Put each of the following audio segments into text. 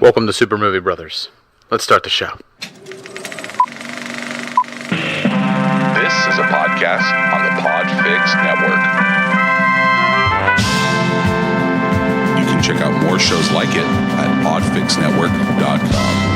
Welcome to Super Movie Brothers. Let's start the show. This is a podcast on the Podfix Network. You can check out more shows like it at podfixnetwork.com.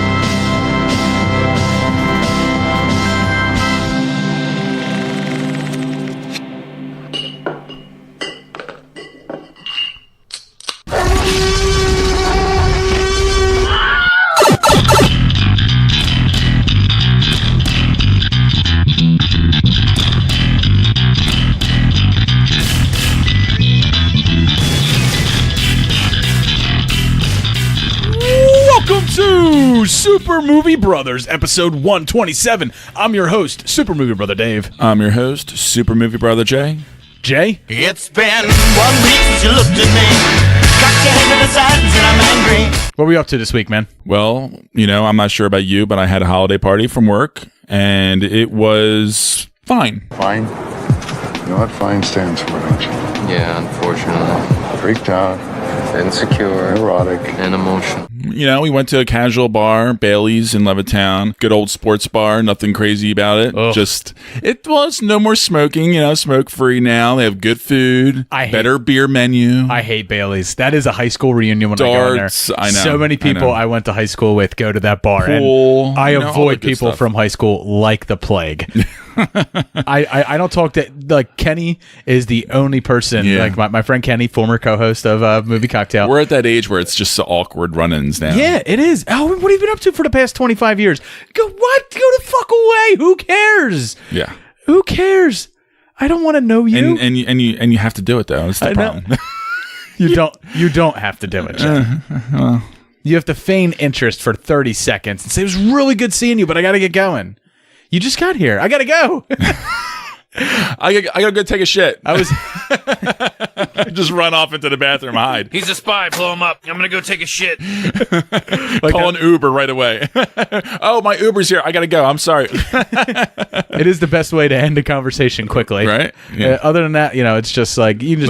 Welcome to Super Movie Brothers, episode 127. I'm your host, Super Movie Brother Dave. I'm your host, Super Movie Brother Jay. Jay? It's been 1 week since you looked at me. Cocked your head to the side and said I'm angry. What are we up to this week, man? Well, I'm not sure about you, but I had a holiday party from work, and it was fine. Fine? You know what fine stands for, don't you? Yeah, unfortunately. Freaked out, Insecure. neurotic. And emotion. We went to a casual bar, Bailey's in Levittown. Good old sports bar, nothing crazy about it. Ugh. It was no more smoking, smoke free now. They have good food, better beer menu. I hate Bailey's. That is a high school reunion when Darts, I go in there. I know, So many people I know. I went to high school with go to that bar. Pool, and I all avoid the good people stuff. from high school like the plague. I don't talk to, like, Kenny is the only person, Yeah. like my friend Kenny, former co-host of Movie Cocktail. We're at that age where it's just so awkward run-ins now. Yeah, it is. Oh, what have you been up to for the past 25 years? Go the fuck away. Who cares? Yeah. Who cares? I don't want to know you. And you have to do it though. That's the I know. problem. You don't have to do it, Jay. You have to feign interest for 30 seconds and say, it was really good seeing you, but I got to get going. You just got here. I got to go. I gotta go take a shit. I was Just run off into the bathroom, hide. He's a spy. Blow him up. I'm gonna go take a shit. like Call an Uber right away. Oh, my Uber's here. I gotta go. I'm sorry. it is the best way to end a conversation quickly, Right? Yeah. Other than that, it's just like you can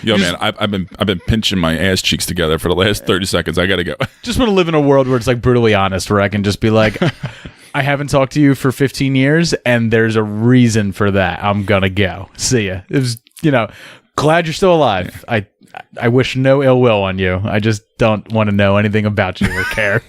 just Man, I've been pinching my ass cheeks together for the last 30 seconds. I gotta go. just want to live in a world where it's like brutally honest, where I can just be like, I haven't talked to you for 15 years, and there's a reason for that. I'm gonna go. See ya. It was, glad you're still alive. I wish no ill will on you. I just don't want to know anything about you or care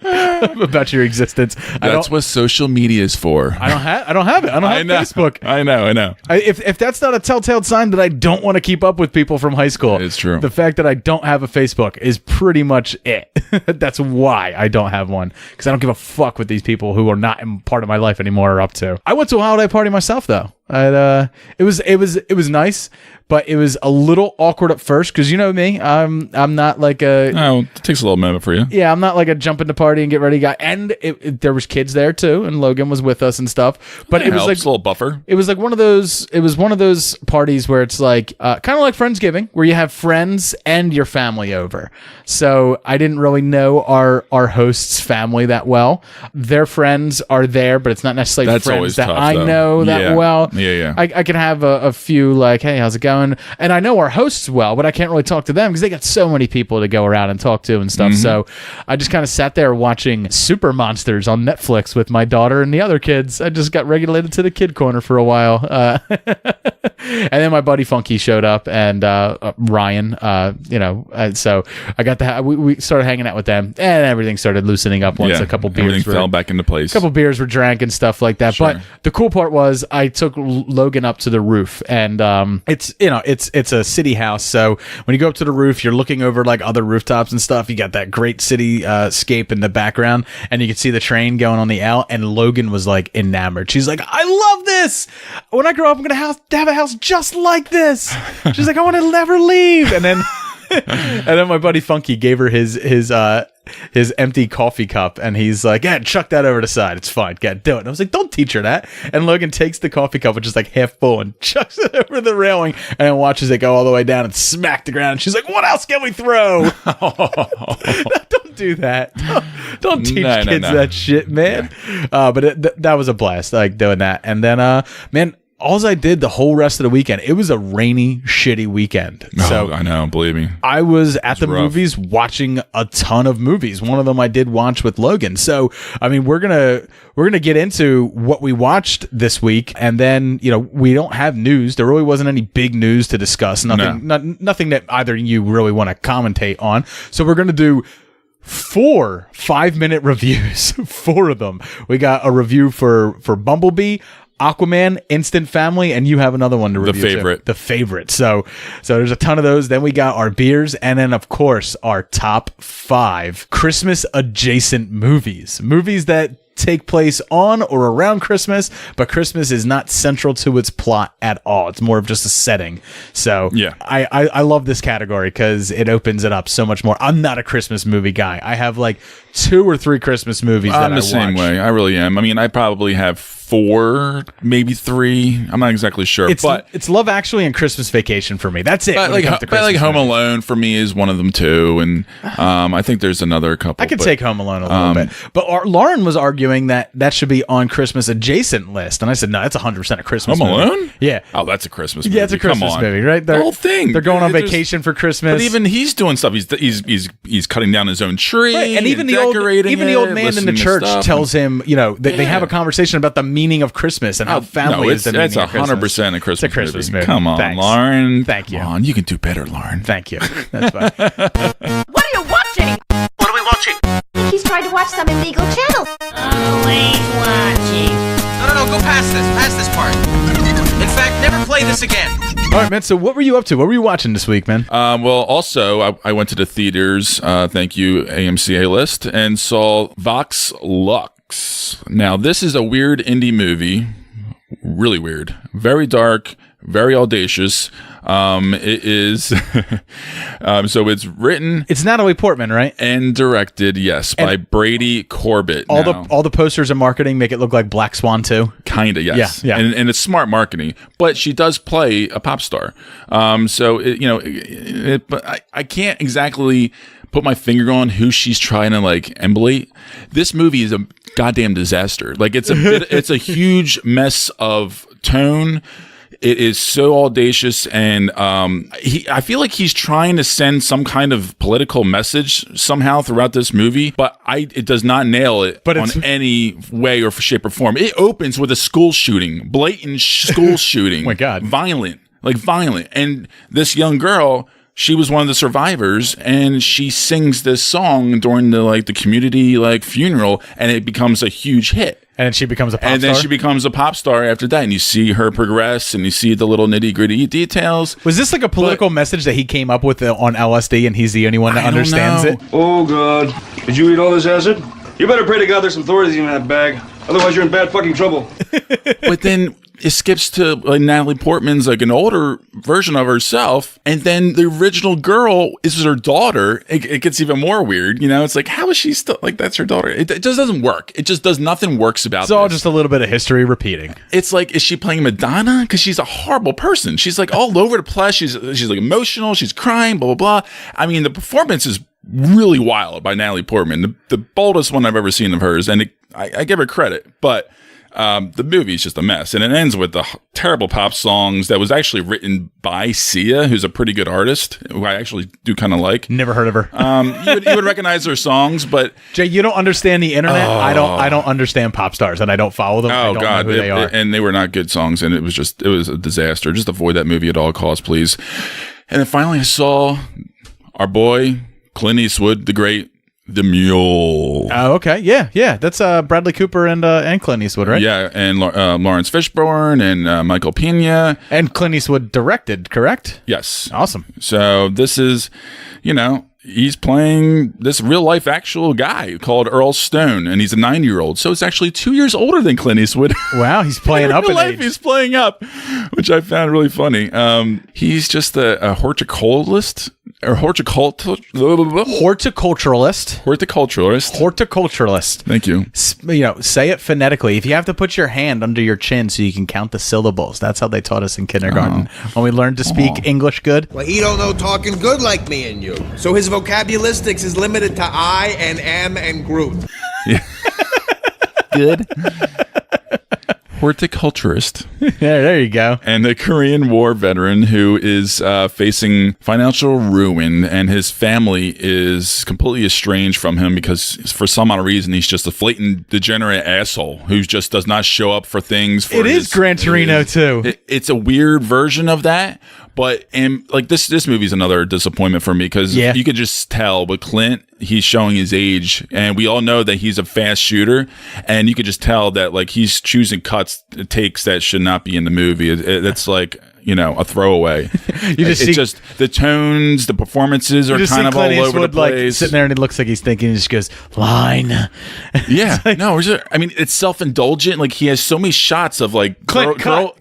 about your existence. That's what social media is for. I don't have it. I don't have Facebook. I know. If that's not a telltale sign that I don't want to keep up with people from high school, It's true. The fact that I don't have a Facebook is pretty much it. That's why I don't have one, because I don't give a fuck what these people who are not in part of my life anymore are up to. I went to a holiday party myself though. It was nice, but it was a little awkward at first because you know me, I'm not like a It takes a little moment for you. yeah, I'm not like a jump into party and get ready guy. And there was kids there too, and Logan was with us and stuff. But it was helps, like a little buffer. it was like one of those. It was one of those parties where it's like kind of like Friendsgiving, where you have friends and your family over. So I didn't really know our host's family that well. Their friends are there, but it's not necessarily That's friends always that tough, I though. know that Yeah. well. Yeah. I can have a few like, hey, how's it going? And I know our hosts well, but I can't really talk to them because they got so many people to go around and talk to and stuff. Mm-hmm. So I just kind of sat there watching Super Monsters on Netflix with my daughter and the other kids. I just got regulated to the kid corner for a while. And then my buddy Funky showed up and Ryan, so I got we started hanging out with them and everything started loosening up once a couple beers Everything fell back into place. were drank and stuff like that. Sure. But the cool part was I took Logan up to the roof, and it's a city house. So when you go up to the roof, you're looking over like other rooftops and stuff. You got that great city scape in the background, and you can see the train going on the L. And Logan was like enamored. She's like, I love this. When I grow up, I'm gonna have a house just like this. She's like, I want to never leave. And then and then my buddy Funky gave her his empty coffee cup, and he's like, yeah, chuck that over the side. It's fine. Yeah, do it. And I was like, don't teach her that. And Logan takes the coffee cup, which is like half full, and chucks it over the railing, and then watches it go all the way down and smack the ground. And she's like, what else can we throw? Don't do that. Don't teach kids that shit, man. But that was a blast, like doing that. And then, man, all I did the whole rest of the weekend, it was a rainy, shitty weekend. So I know, believe me. I was at the rough. movies watching a ton of movies. One of them I did watch with Logan. So, I mean, we're gonna get into what we watched this week, and then we don't have news. There really wasn't any big news to discuss. Nothing that either of you really want to commentate on. So we're gonna do 4 5-minute reviews. 4 of them. We got a review for Bumblebee, Aquaman, Instant Family, and you have another one to review. The favorite. So there's a ton of those. Then we got our beers, and then of course our top 5 Christmas adjacent movies. Movies that take place on or around Christmas, but Christmas is not central to its plot at all. It's more of just a setting. So yeah, I love this category because it opens it up so much more. I'm not a Christmas movie guy. I have like 2 or 3 Christmas movies that I watch. I'm the same way. I really am. I mean, I probably have 4, maybe 3. I'm not exactly sure. But it's Love Actually and Christmas Vacation for me. That's it. But like Home Alone for me is one of them too, and I think there's another couple. I could take Home Alone a little bit, but Lauren was arguing that should be on Christmas adjacent list, and I said no, that's 100% a Christmas Home movie. Alone? Yeah. Oh, that's a Christmas movie. Yeah, it's a Christmas movie, right? The whole thing. They're going on vacation for Christmas. But even he's doing stuff. He's cutting down his own tree, right. And even the old man in the church tells him, they have a conversation about the meaning of Christmas and how family is the meaning of Christmas. That's 100% a Christmas, it's a Christmas movie. Come on, Thanks. Lauren. Thank you. Come on, you can do better, Lauren. Thank you. That's fine. What are you watching? What are we watching? He's trying to watch some illegal channel. Always watching. No, go past this part. In fact, never play this again. All right, man. So what were you up to? What were you watching this week, man? Well, also, I went to the theaters, thank you, AMC A-List, and saw Vox Lux. Now, this is a weird indie movie. Really weird. Very dark, very audacious. It is so it's written, it's Natalie Portman, right? And directed, yes, by Brady Corbett. All the posters and marketing make it look like Black Swan 2. Kinda, yes. Yeah. And it's smart marketing, but she does play a pop star. So but I can't exactly put my finger on who she's trying to emulate. This movie is a goddamn disaster. It's a huge mess of tone. It is so audacious, and I feel like he's trying to send some kind of political message somehow throughout this movie, but it does not nail it on any way or shape or form. It opens with a school shooting, blatant school shooting. Oh my God. Violent. And this young girl, she was one of the survivors, and she sings this song during the community funeral, and it becomes a huge hit. And she becomes a pop star? And then she becomes a pop star after that. And you see her progress, and you see the little nitty-gritty details. Was this a political message that he came up with on LSD, and he's the only one that understands it? Oh, God. Did you eat all this acid? You better pray to God there's some Thorazine in that bag. Otherwise, you're in bad fucking trouble. But then it skips to Natalie Portman's an older version of herself, and then the original girl is her daughter. It gets even more weird, It's how is she still that's her daughter? It just doesn't work. It just does nothing works about. It's all just a little bit of history repeating. It's is she playing Madonna? Because she's a horrible person. She's all over the place. She's emotional. She's crying. Blah blah blah. I mean, the performance is really wild by Natalie Portman. The boldest one I've ever seen of hers, and I give her credit, but. The movie is just a mess, and it ends with the terrible pop songs that was actually written by Sia, who's a pretty good artist, who I actually do kind of like. Never heard of her. You would recognize her songs, but Jay, you don't understand the internet. I don't understand pop stars, and I don't follow them. I don't know who they are. And they were not good songs, and it was a disaster. Just avoid that movie at all costs, please. And then finally, I saw our boy Clint Eastwood, the great. The Mule. Oh, okay. Yeah. That's Bradley Cooper and Clint Eastwood, right? Yeah, and Lawrence Fishburne and Michael Pena. And Clint Eastwood directed, correct? Yes. Awesome. So this is, he's playing this real life actual guy called Earl Stone, and he's a 90-year-old. So it's actually 2 years older than Clint Eastwood. Wow, he's playing up in age. He's playing up, which I found really funny. He's just a horticulturalist. Or horticulturalist. Thank you. Say it phonetically. If you have to put your hand under your chin so you can count the syllables, that's how they taught us in kindergarten when we learned to speak English good. Well, he don't know talking good like me and you, so his vocabularistics is limited to I and am and Groot. Yeah. Good. horticulturist. Yeah, there you go. And a Korean War veteran who is facing financial ruin, and his family is completely estranged from him because for some odd reason he's just a flagrant degenerate asshole who just does not show up for things. It is Gran Torino too. It's a weird version of that. But like this movie's another disappointment for me because you could just tell with Clint, he's showing his age, and we all know that he's a fast shooter, and you could just tell that like he's choosing takes that should not be in the movie. It's like, you know, a throwaway. It's just the tones, the performances are kind of all over the place. Like, sitting there, and it looks like he's thinking. He just goes line. Yeah, no, I mean it's self-indulgent. Like he has so many shots of like Clint, cut.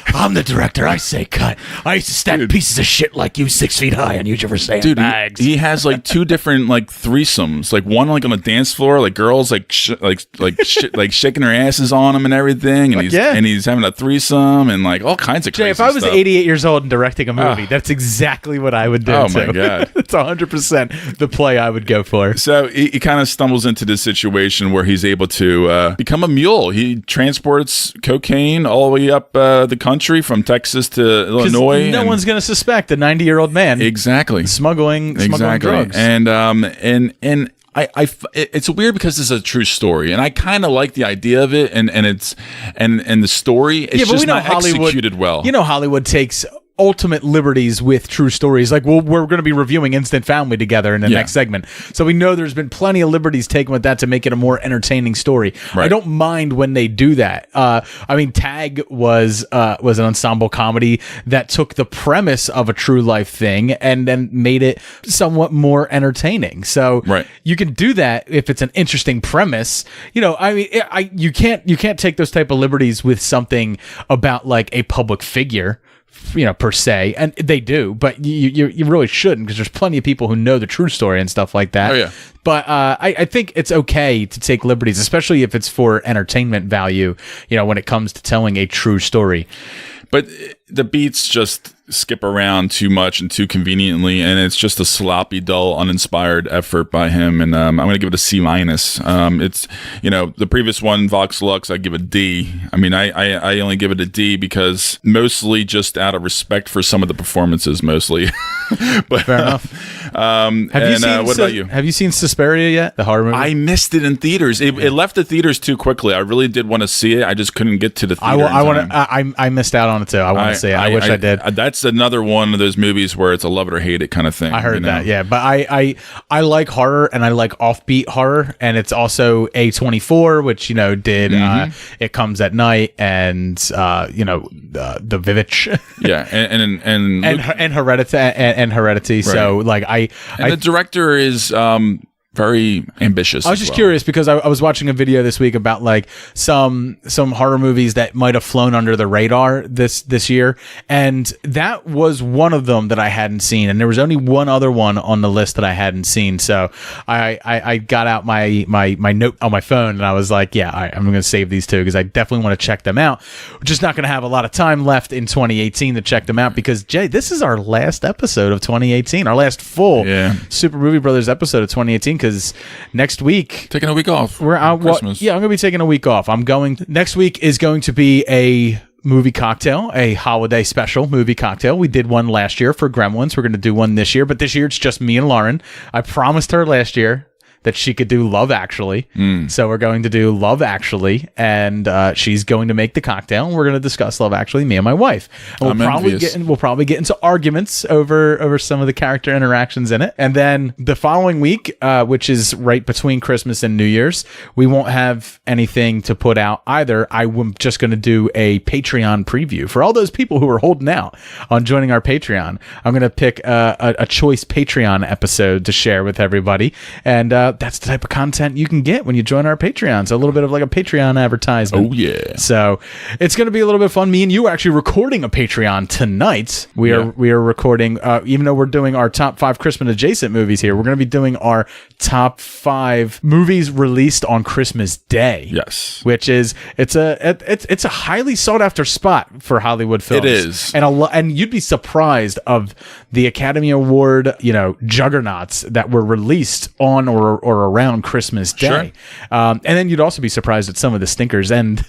I'm the director. I say cut. I used to stack pieces of shit like you 6 feet high and use you for sandbags. He has like 2 different like threesomes. Like one like on the dance floor, like girls like shaking their asses on him and everything, and he's having a threesome and like all kinds of crazy if I was stuff. 88 years old and directing a movie, that's exactly what I would do. Oh my god, it's 100% the play I would go for. So he kind of stumbles into this situation where he's able to become a mule. He transports cocaine all the way up the country from Texas to Illinois. No one's going to suspect a 90-year-old man smuggling drugs. And it's weird because this is a true story, and I kind of like the idea of it, and the story. It's just not executed well. You know, Hollywood takes ultimate liberties with true stories. Like, well, we're going to be reviewing Instant Family together in the next segment, so we know there's been plenty of liberties taken with that to make it a more entertaining story. Right. I don't mind when they do that. I mean, Tag was an ensemble comedy that took the premise of a true life thing and then made it somewhat more entertaining. So you can do that if it's an interesting premise. You know, I mean, you can't take those type of liberties with something about like a public figure, you know, per se, and they do, but you really shouldn't, because there's plenty of people who know the true story and stuff like that. Oh yeah. But I think it's okay to take liberties, especially if it's for entertainment value, you know, when it comes to telling a true story. But the beats just skip around too much and too conveniently, and it's just a sloppy, dull, uninspired effort by him. And I'm going to give it a C-. It's, you know, the previous one, Vox Lux, I give a D. I mean, I only give it a D because mostly just out of respect for some of the performances, mostly. But fair enough. What about you? Have you seen Suspiria yet? The horror movie? I missed it in theaters. It left the theaters too quickly. I really did want to see it. I just couldn't get to the theater. I missed out on it too. I want to see it. I wish I did. That's another one of those movies where it's a love it or hate it kind of thing. I heard that, yeah. But I like horror, and I like offbeat horror, and it's also A24, which, you know, did It Comes at Night, and you know, the Vivitch, yeah, and Heredity. Right. So like the director is very ambitious. I was just curious because I was watching a video this week about like some horror movies that might have flown under the radar this year, and that was one of them that I hadn't seen, and there was only one other one on the list that I hadn't seen. So I got out my note on my phone, and I was like, yeah, I'm going to save these two because I definitely want to check them out. We're just not going to have a lot of time left in 2018 to check them out because, Jay, this is our last episode of 2018, our last full Super Movie Brothers episode of 2018. Because next week, taking a week off. We're out. Christmas. I'm going to be taking a week off. Next week is going to be a movie cocktail, a holiday special movie cocktail. We did one last year for Gremlins. We're going to do one this year, but this year it's just me and Lauren. I promised her last year that she could do Love Actually. So we're going to do Love Actually, and she's going to make the cocktail, and we're going to discuss Love Actually, me and my wife. And we'll probably get into arguments over some of the character interactions in it. And then the following week, which is right between Christmas and New Year's, we won't have anything to put out either. I'm just going to do a Patreon preview for all those people who are holding out on joining our Patreon. I'm going to pick a choice Patreon episode to share with everybody, and that's the type of content you can get when you join our Patreon. So a little bit of like a Patreon advertisement. Oh yeah. So it's going to be a little bit fun. Me and you are actually recording a Patreon tonight. We are recording, even though we're doing our top 5 Christmas adjacent movies here, we're going to be doing our top 5 movies released on Christmas Day. Yes. Which is it's a highly sought after spot for Hollywood films. It is. And you'd be surprised of the Academy Award, you know, juggernauts that were released on or around Christmas Day. Sure. And then you'd also be surprised at some of the stinkers. And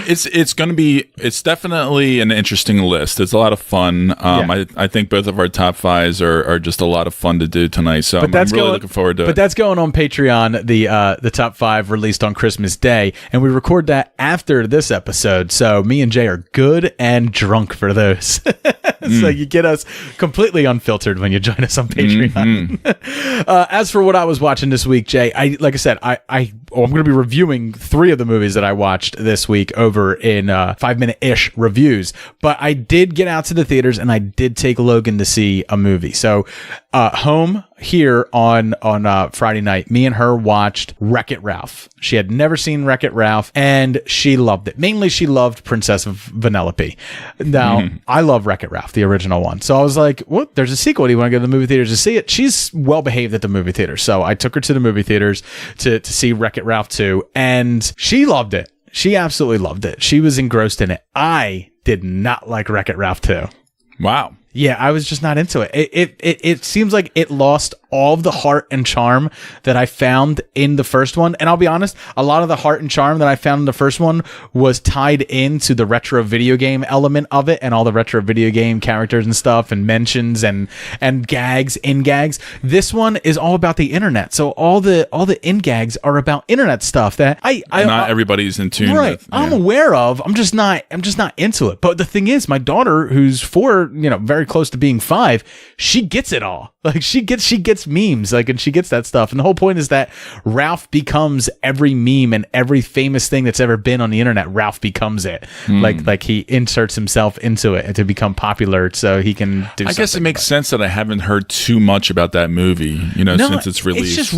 It's definitely an interesting list. It's a lot of fun. I think both of our top fives are just a lot of fun to do tonight. So I'm really looking forward to it. But that's going on Patreon, the top five released on Christmas Day, and we record that after this episode. So me and Jay are good and drunk for those. So you get us completely unfiltered when you join us on Patreon. As for what I was watching this week, Jay, I'm going to be reviewing 3 of the movies that I watched this week over in 5-minute-ish reviews. But I did get out to the theaters and I did take Logan to see a movie. So home here on Friday night, me and her watched Wreck-It Ralph. She had never seen Wreck-It Ralph and she loved it. Mainly she loved Princess of Vanellope. Now, I love Wreck-It Ralph, the original one. So I was like, what? There's a sequel. Do you want to go to the movie theaters to see it? She's well behaved at the movie theater. So I took her to the movie theaters to see Wreck-It Ralph 2 and she loved it. She absolutely loved it. She was engrossed in it. I did not like Wreck-It Ralph 2. Wow. Yeah, I was just not into it. It seems like it lost all of the heart and charm that I found in the first one. And I'll be honest, a lot of the heart and charm that I found in the first one was tied into the retro video game element of it and all the retro video game characters and stuff and mentions and gags, in-gags. This one is all about the internet. So all the in-gags are about internet stuff that not everybody's in tune with. Yeah. I'm aware of. I'm just not into it. But the thing is, my daughter, who's 4, very close to being 5, she gets it all. Like she gets memes, like, and she gets that stuff. And the whole point is that Ralph becomes every meme and every famous thing that's ever been on the internet. Ralph becomes it. Like he inserts himself into it to become popular, so he can do. I guess it makes sense that I haven't heard too much about that movie, since it's released.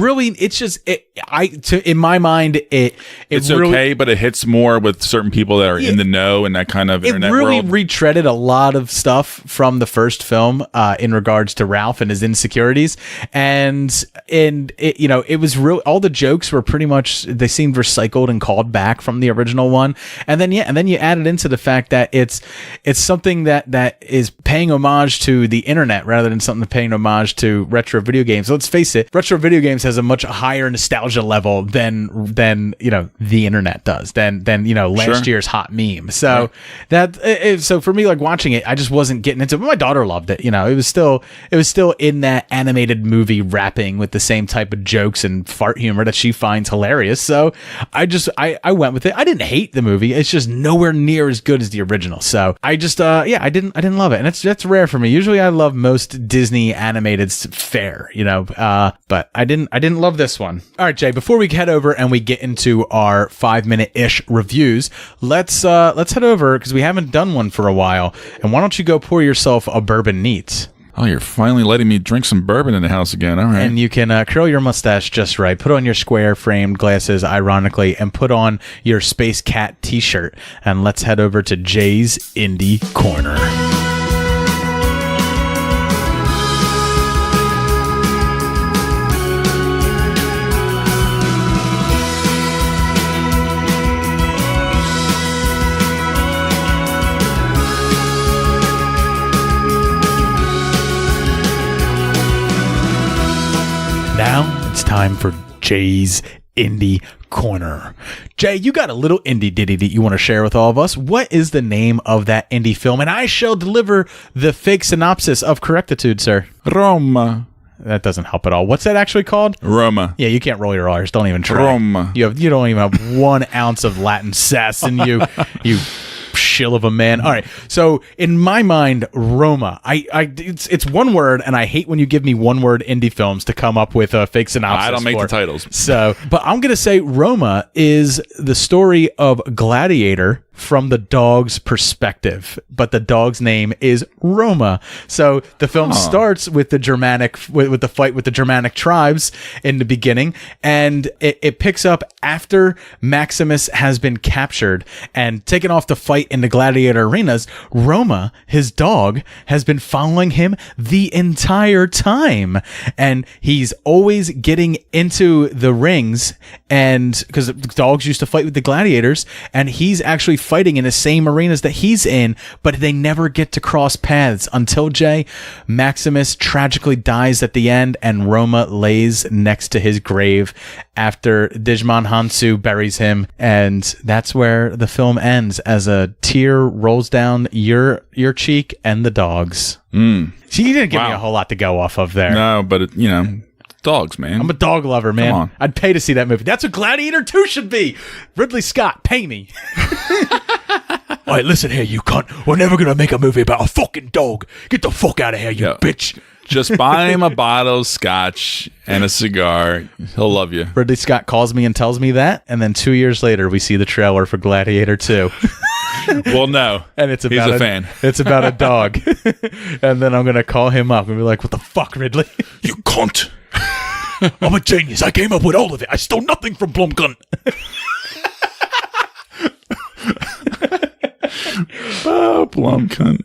In my mind, it's really, okay, but it hits more with certain people that are in the know and that kind of internet world. It really retreaded a lot of stuff from the first film in regards to Ralph and his insecurities, and it was real. All the jokes were pretty much, they seemed recycled and called back from the original one, and then you added into the fact that it's something that is paying homage to the internet rather than something paying homage to retro video games. So let's face it, retro video games has a much higher nostalgia level than the internet does, than last year's hot meme. So so for me, like, watching it, I just wasn't getting into it. But my daughter loved it. It was still in that animated movie wrapping with the same type of jokes and fart humor that she finds hilarious. So I went with it. I didn't hate the movie. It's just nowhere near as good as the original. So I just I didn't love it, and that's rare for me. Usually I love most Disney animated fare, but I didn't love this one. All right, Jay, before we head over and we get into our 5-minute-ish reviews, let's head over, because we haven't done one for a while, and why don't you go pour yourself a bourbon neat? Oh, you're finally letting me drink some bourbon in the house again. All right. And you can curl your mustache just right, put on your square-framed glasses, ironically, and put on your Space Cat t-shirt. And let's head over to Jay's Indie Corner. Now it's time for Jay's Indie Corner. Jay, you got a little indie ditty that you want to share with all of us. What is the name of that indie film? And I shall deliver the fake synopsis of correctitude, sir. Roma. That doesn't help at all. What's that actually called? Roma. Yeah, you can't roll your R's. Don't even try. Roma. You don't even have 1 ounce of Latin sass in you. You shill of a man. All right. So in my mind, Roma. It's one word, and I hate when you give me one word indie films to come up with a fake synopsis. I don't make the titles. So, but I'm gonna say Roma is the story of Gladiator from the dog's perspective, but the dog's name is Roma. So the film starts with the Germanic, with the fight with the Germanic tribes in the beginning, and it picks up after Maximus has been captured and taken off to fight in the gladiator arenas. Roma, his dog, has been following him the entire time, and he's always getting into the rings, and because dogs used to fight with the gladiators, and he's actually fighting in the same arenas that he's in, but they never get to cross paths until, Jay, Maximus tragically dies at the end and Roma lays next to his grave after Digimon Hansu buries him, and that's where the film ends as a tear rolls down your cheek and the dog's. See, you didn't give me a whole lot to go off of there. No, but dogs, man. I'm a dog lover, man. Come on. I'd pay to see that movie. That's what Gladiator 2 should be. Ridley Scott, pay me. All right, listen here, you cunt. We're never going to make a movie about a fucking dog. Get the fuck out of here, you bitch. Just buy him a bottle of scotch and a cigar. He'll love you. Ridley Scott calls me and tells me that, and then 2 years later, we see the trailer for Gladiator 2. Well, no. And it's about he's a fan. It's about a dog. And then I'm going to call him up and be like, what the fuck, Ridley? You cunt. I'm a genius. I came up with all of it. I stole nothing from Blumkunt. Oh, Blumkunt.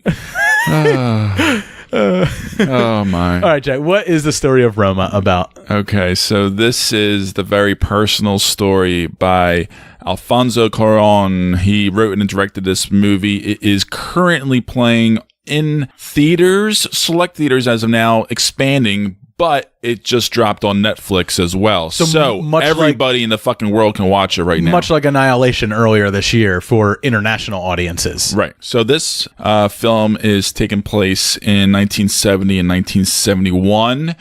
Oh my. All right, Jack, what is the story of Roma about? Okay, so this is the very personal story by Alfonso Cuarón. He wrote and directed this movie. It is currently playing in theaters, select theaters as of now, expanding, but it just dropped on Netflix as well. So everybody in the fucking world can watch it right now. Much like Annihilation earlier this year for international audiences. Right. So this film is taking place in 1970 and 1971,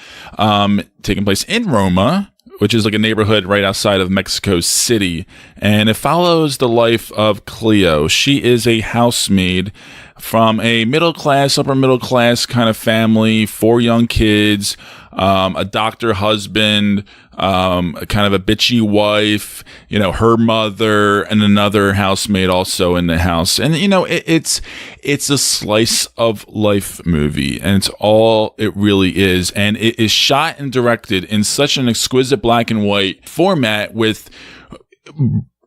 taking place in Roma, which is like a neighborhood right outside of Mexico City. And it follows the life of Cleo. She is a housemaid from a upper middle class kind of family, 4 young kids, a doctor husband, kind of a bitchy wife, her mother, and another housemaid also in the house. And, it's a slice of life movie, and it's all it really is. And it is shot and directed in such an exquisite black and white format with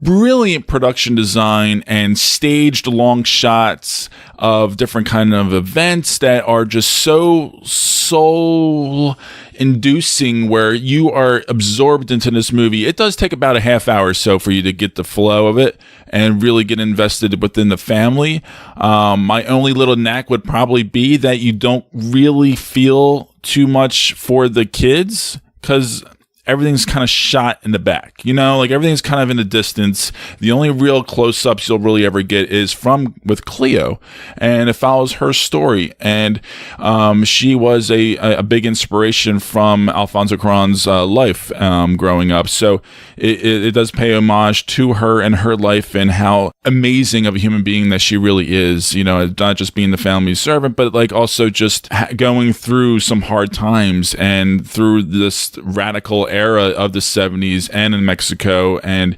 brilliant production design and staged long shots of different kind of events that are just so soul inducing, where you are absorbed into this movie. It does take about a half hour or so for you to get the flow of it and really get invested within the family. My only little knack would probably be that you don't really feel too much for the kids, because everything's kind of shot in the back, like everything's kind of in the distance. The only real close-ups you'll really ever get is with Cleo, and it follows her story. And she was a big inspiration from Alfonso Cuarón's life growing up. So it does pay homage to her and her life and how amazing of a human being that she really is. Not just being the family servant, but like also just going through some hard times and through this radical era of the 70s and in Mexico. And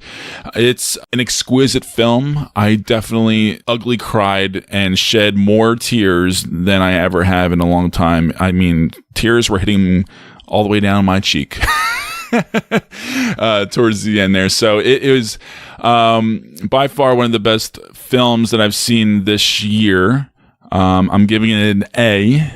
it's an exquisite film. I definitely ugly cried and shed more tears than I ever have in a long time. I mean, tears were hitting all the way down my cheek towards the end there. So it was by far one of the best films that I've seen this year. I'm giving it an A.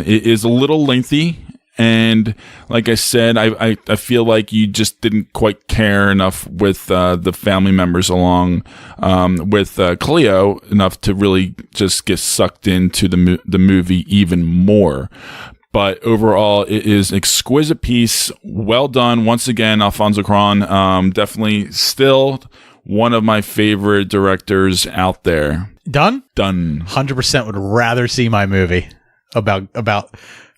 It is a little lengthy. And like I said, I feel like you just didn't quite care enough with the family members along with Cleo enough to really just get sucked into the movie even more. But overall, it is an exquisite piece. Well done. Once again, Alfonso Cuarón, definitely still one of my favorite directors out there. Done? Done. 100% would rather see my movie about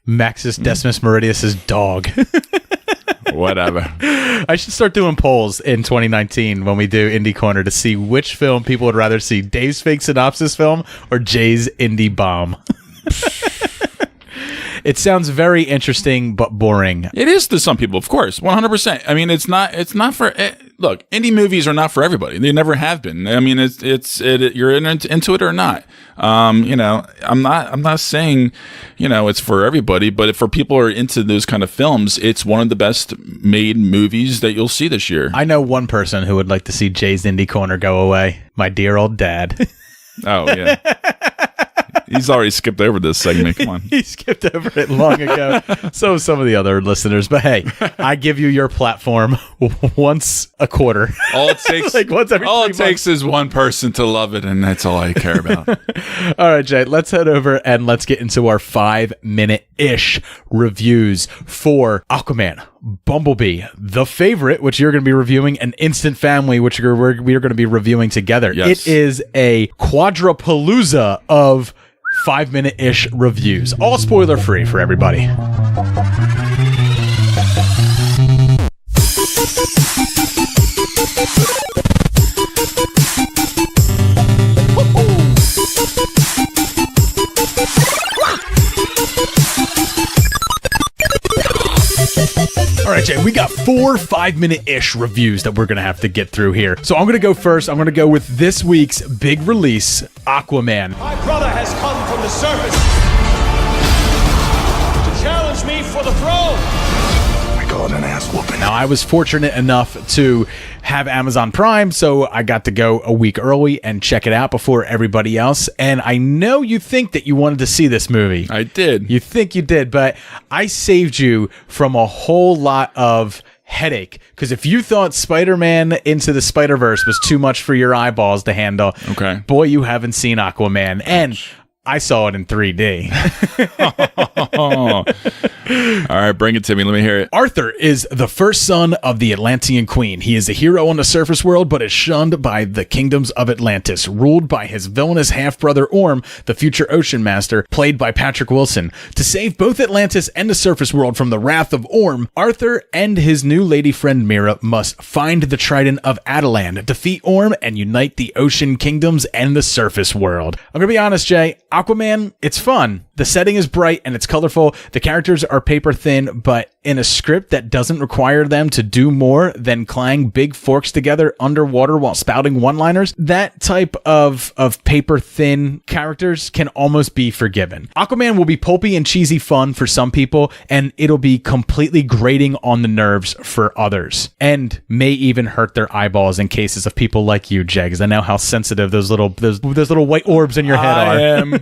Maxis Decimus Meridius's dog. Whatever. I should start doing polls in 2019 when we do Indie Corner to see which film people would rather see, Dave's fake synopsis film or Jay's indie bomb. It sounds very interesting but boring. It is to some people, of course, 100%. I mean, it's not for. Look, indie movies are not for everybody. They never have been. I mean, you're into it or not. I'm not saying, it's for everybody, but if for people who are into those kind of films, it's one of the best made movies that you'll see this year. I know one person who would like to see Jay's Indie Corner go away. My dear old dad. Oh yeah. He's already skipped over this segment. Come on. He skipped over it long ago. So some of the other listeners. But hey, I give you your platform once a quarter. All it takes, like once every all 3 it takes is one person to love it, and that's all I care about. All right, Jay, let's head over and let's get into our 5-minute-ish reviews for Aquaman, Bumblebee, The Favorite, which you're going to be reviewing, and Instant Family, which we are going to be reviewing together. Yes. It is a quadripalooza of 5-minute-ish reviews, all spoiler-free for everybody. All right, Jay, we got 4 5-minute-ish reviews that we're going to have to get through here. So I'm going to go first. I'm going to go with this week's big release, Aquaman. My brother has come from the surface to challenge me for the throne. I call it an ass whooping. Now, I was fortunate enough to have Amazon Prime, so I got to go a week early and check it out before everybody else. And I know you think that you wanted to see this movie. I did. You think you did, but I saved you from a whole lot of headache. Because if you thought Spider-Man Into the Spider-Verse was too much for your eyeballs to handle, okay, boy, you haven't seen Aquaman. And I saw it in 3D. All right, bring it to me. Let me hear it. Arthur is the first son of the Atlantean Queen. He is a hero on the surface world, but is shunned by the kingdoms of Atlantis, ruled by his villainous half-brother Orm, the future Ocean Master, played by Patrick Wilson. To save both Atlantis and the surface world from the wrath of Orm, Arthur and his new lady friend Mira must find the Trident of Atalan, defeat Orm, and unite the ocean kingdoms and the surface world. I'm gonna be honest, Jay. Aquaman, it's fun. The setting is bright and it's colorful. The characters are paper thin, but in a script that doesn't require them to do more than clang big forks together underwater while spouting one-liners, that type of paper thin characters can almost be forgiven. Aquaman will be pulpy and cheesy fun for some people, and it'll be completely grating on the nerves for others, and may even hurt their eyeballs in cases of people like you, Jay, because I know how sensitive those little white orbs in your head are. I am.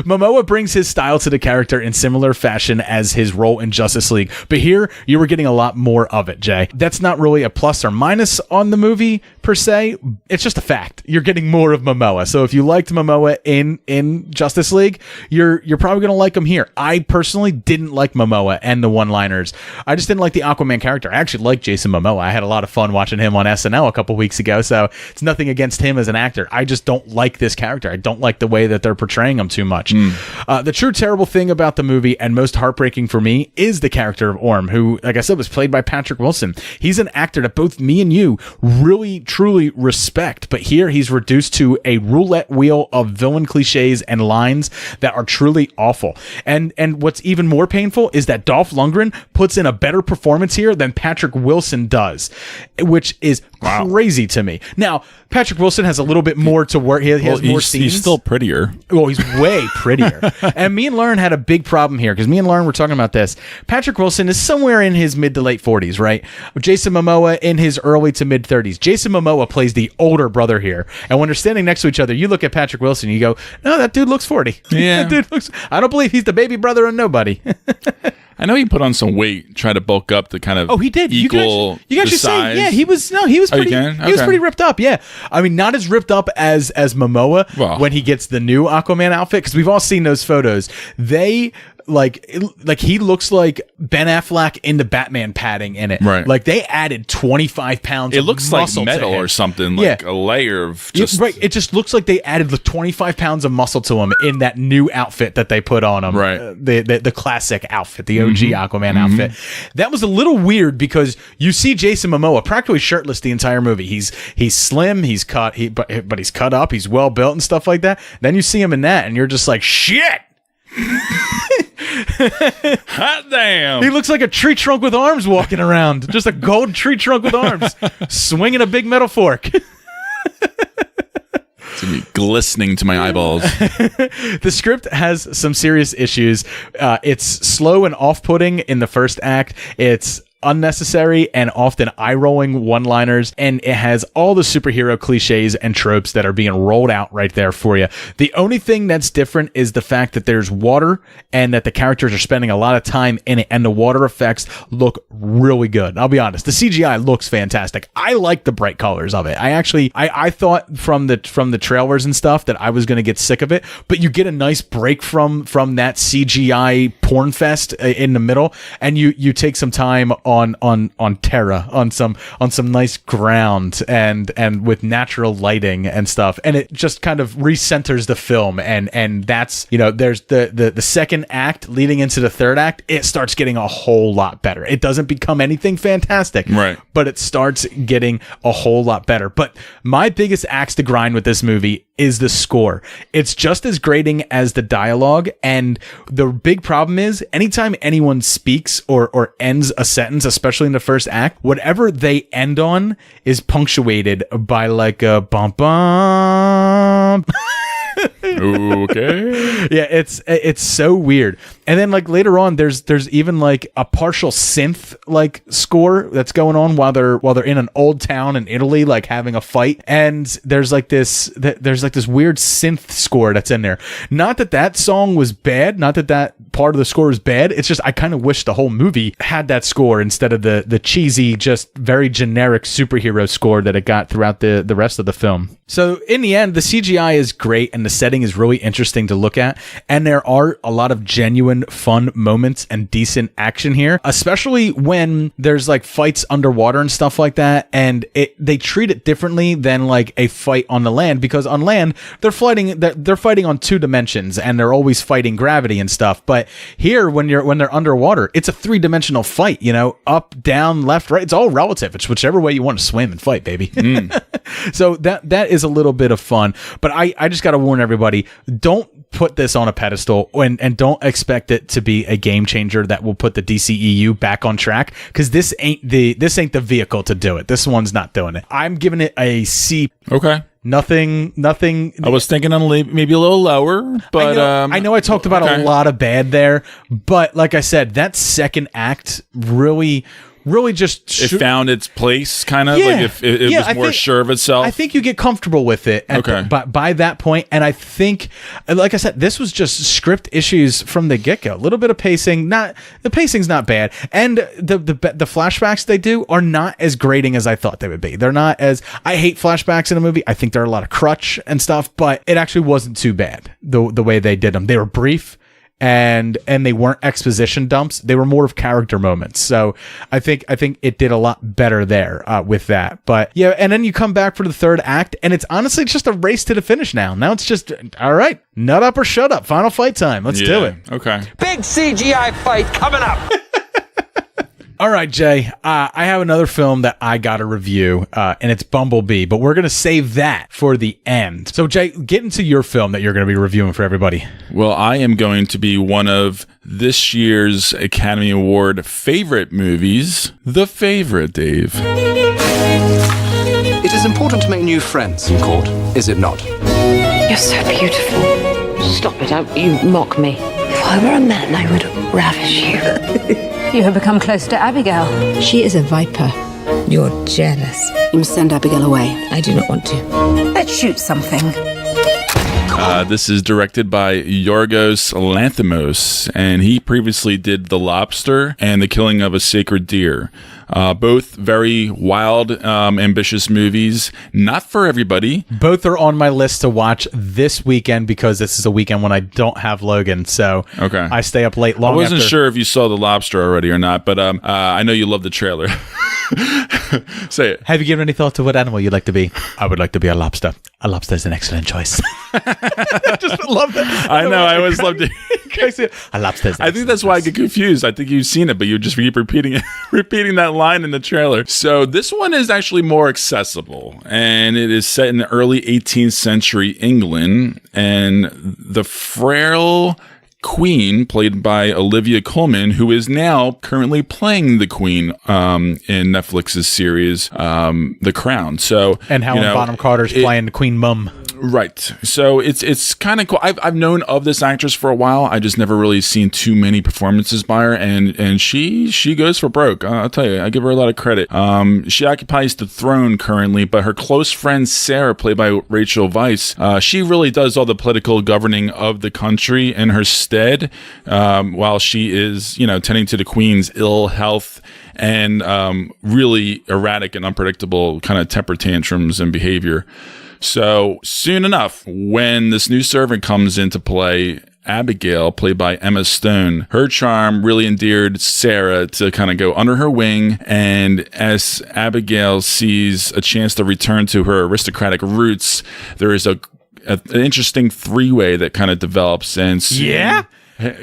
Momoa brings his style to the character in similar fashion as his role in Justice League, but here you were getting a lot more of it, Jay. That's not really a plus or minus on the movie per se. It's just a fact. You're getting more of Momoa. So if you liked Momoa in Justice League, you're probably going to like him here. I personally didn't like Momoa and the one-liners. I just didn't like the Aquaman character. I actually like Jason Momoa. I had a lot of fun watching him on SNL a couple weeks ago, so it's nothing against him as an actor. I just don't like this character. I don't like the way that they're portraying him too much. The true terrible thing about the movie, and most heartbreaking for me, is the character of Orm, who, like I said, was played by Patrick Wilson. He's an actor that both me and you really, truly respect, but here he's reduced to a roulette wheel of villain cliches and lines that are truly awful. And what's even more painful is that Dolph Lundgren puts in a better performance here than Patrick Wilson does, which is crazy to me. Now, Patrick Wilson has a little bit more to work. He has more scenes. He's still prettier. Well, he's way prettier. And me and Lauren had a big problem here because me and Lauren were talking about this. Patrick Wilson is somewhere in his mid to late 40s, right? Jason Momoa in his early to mid 30s. Jason Momoa plays the older brother here. And when they're standing next to each other, you look at Patrick Wilson and you go, no, that dude looks 40. Yeah. That dude looks, I don't believe he's the baby brother of nobody. I know he put on some weight, try to bulk up to kind of he did. equal you can actually size. say, yeah, he was pretty. He was pretty ripped up. Yeah, I mean, not as ripped up as Momoa when he gets the new Aquaman outfit, because we've all seen those photos. They like he looks like Ben Affleck in the Batman padding in it. Right. Like they added 25 pounds. It of looks like muscle metal to him. or something, like a layer of just right. It just looks like they added 25 pounds of muscle to him in that new outfit that they put on him. Right. The classic outfit, the OG Aquaman outfit. That was a little weird because you see Jason Momoa practically shirtless the entire movie. He's slim, he's cut, but he's cut up, he's well built and stuff like that. Then you see him in that, and you're just like, shit. Hot damn. He looks like a tree trunk with arms walking around. Just a gold tree trunk with arms, swinging a big metal fork. It's gonna be glistening to my eyeballs. The script has some serious issues. It's slow and off-putting in the first act. It's unnecessary and often eye-rolling one-liners, and it has all the superhero cliches and tropes that are being rolled out right there for you. The only thing that's different is the fact that there's water and that the characters are spending a lot of time in it, and the water effects look really good. I'll be honest, the CGI looks fantastic. I like the bright colors of it. I thought from the trailers and stuff that I was going to get sick of it, but you get a nice break from that CGI porn fest in the middle, and you take some time on Terra, on some nice ground and with natural lighting and stuff, and it just kind of recenters the film, and that's, there's the second act leading into the third act. It starts getting a whole lot better. It doesn't become anything fantastic, right, but it starts getting a whole lot better. But my biggest axe to grind with this movie is the score. It's just as grating as the dialogue, and the big problem is anytime anyone speaks or ends a sentence, especially in the first act, whatever they end on is punctuated by like a bum bum. Okay. Yeah, it's so weird. And then like later on, there's even like a partial synth like score that's going on while they're in an old town in Italy, like having a fight. And there's like this weird synth score that's in there. Not that song was bad. Not that part of the score was bad. It's just I kind of wish the whole movie had that score instead of the cheesy, just very generic superhero score that it got throughout the rest of the film. So in the end, the CGI is great and the setting is really interesting to look at, and there are a lot of genuine fun moments and decent action here, especially when there's like fights underwater and stuff like that, and they treat it differently than like a fight on the land, because on land they're fighting on 2 dimensions and they're always fighting gravity and stuff, but here when they're underwater, it's a 3-dimensional fight, up, down, left, right. It's all relative. It's whichever way you want to swim and fight, baby. So that is a little bit of fun, but I just got to warn everybody, don't put this on a pedestal and don't expect it to be a game changer that will put the DCEU back on track, because this ain't the vehicle to do it. This one's not doing it. I'm giving it a C. Okay. Nothing. I was thinking on maybe a little lower, but I know I talked about a lot of bad there, but like I said, that second act really just it found its place, kind of like if it was more sure of itself. I think you get comfortable with it by that point, and I think, like I said, this was just script issues from the get-go. A little bit of pacing, the pacing's not bad, and the flashbacks they do are not as grating as I thought they would be. They're not as, I hate flashbacks in a movie. I think there are a lot of crutch and stuff, but it actually wasn't too bad the way they did them. They were brief. And they weren't exposition dumps. They were more of character moments. So I think it did a lot better there with that. But yeah, and then you come back for the third act, and it's honestly just a race to the finish now. Now it's just, all right, nut up or shut up. Final fight time. Let's do it. Okay. Big CGI fight coming up. All right, Jay, I have another film that I got to review, and it's Bumblebee, but we're going to save that for the end. So, Jay, get into your film that you're going to be reviewing for everybody. Well, I am going to be one of this year's Academy Award favorite movies, The Favorite, Dave. It is important to make new friends in court, is it not? You're so beautiful. Stop it, don't you mock me. If I were a man, I would ravish you. You have become close to Abigail. She is a viper. You're jealous. You must send Abigail away. I do not want to. Let's shoot something. This is directed by Yorgos Lanthimos, and he previously did The Lobster and The Killing of a Sacred Deer. Both very wild, ambitious movies. Not for everybody. Both are on my list to watch this weekend, because this is a weekend when I don't have Logan, so okay. I stay up late long. I wasn't sure if you saw The Lobster already or not, but I know you love the trailer. Say it. Have you given any thought to what animal you'd like to be? I would like to be a lobster. A lobster is an excellent choice. Just love that. I know. I always loved it. A lobster is an I think that's why I get confused. I think you've seen it, but you just keep repeating that line in the trailer. So this one is actually more accessible, and it is set in the early 18th century England, and the frail Queen, played by Olivia Colman, who is now currently playing the Queen in Netflix's series The Crown. So, and Helen Bonham Carter's playing Queen Mum. Right. So it's kind of cool. I've known of this actress for a while. I just never really seen too many performances by her, and she goes for broke. I'll tell you, I give her a lot of credit. She occupies the throne currently, but her close friend Sarah, played by Rachel Weisz, she really does all the political governing of the country in her stead, while she is, tending to the Queen's ill health and really erratic and unpredictable kind of temper tantrums and behavior. So soon enough, when this new servant comes into play, Abigail, played by Emma Stone, her charm really endeared Sarah to kind of go under her wing. And as Abigail sees a chance to return to her aristocratic roots, there is an interesting three-way that kind of develops. And soon,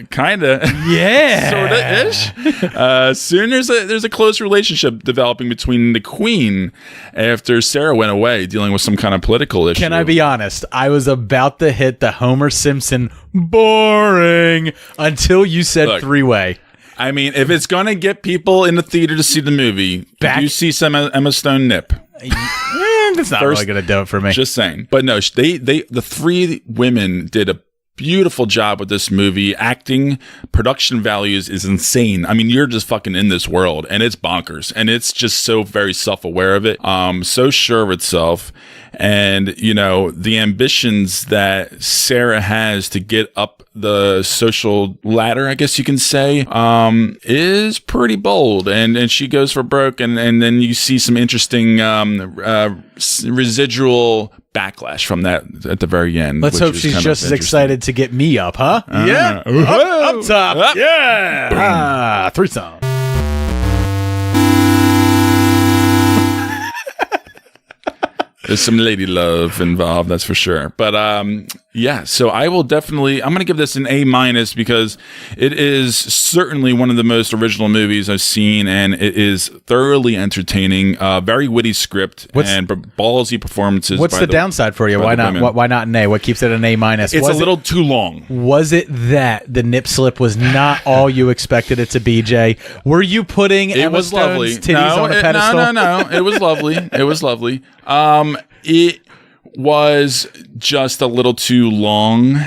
kind of, sort of ish. Soon there's a close relationship developing between the Queen after Sarah went away, dealing with some kind of political issue. Can I be honest? I was about to hit the Homer Simpson boring until you said three-way. I mean, if it's gonna get people in the theater to see the movie, you see some Emma Stone nip. That's not really gonna do it for me. Just saying. But no, the three women did a beautiful job with this movie. Acting, production values is insane. I mean, you're just fucking in this world, and it's bonkers, and it's just so very self-aware of it, so sure of itself, and the ambitions that Sarah has to get up the social ladder, I guess you can say, is pretty bold, and she goes for broke, and then you see some interesting residual backlash from that at the very end. Let's hope she's just as excited to get me up, huh? Yeah. Up top. Up. Yeah. Threesome. There's some lady love involved, that's for sure. But so I'm going to give this an A- because it is certainly one of the most original movies I've seen, and it is thoroughly entertaining, very witty script, and ballsy performances. What's the downside for you? Why not an A? What keeps it an A-? It's a little too long. Was it that the nip slip was not all you expected it to be, Jay? Were you putting Emma Stone's titties on a pedestal? No. It was lovely. It was lovely. It was just a little too long,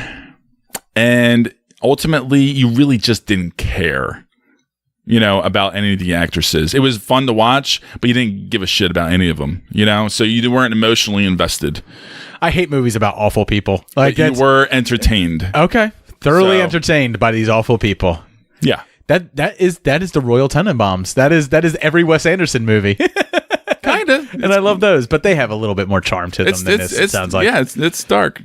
and ultimately you really just didn't care, about any of the actresses. It was fun to watch, but you didn't give a shit about any of them, so you weren't emotionally invested. I hate movies about awful people. Like, you were entertained. Okay. Thoroughly entertained by these awful people. Yeah. That is the Royal Tenenbaums. That is every Wes Anderson movie. Kind of. And I love those, but they have a little bit more charm to them than this, it sounds like. Yeah, it's dark.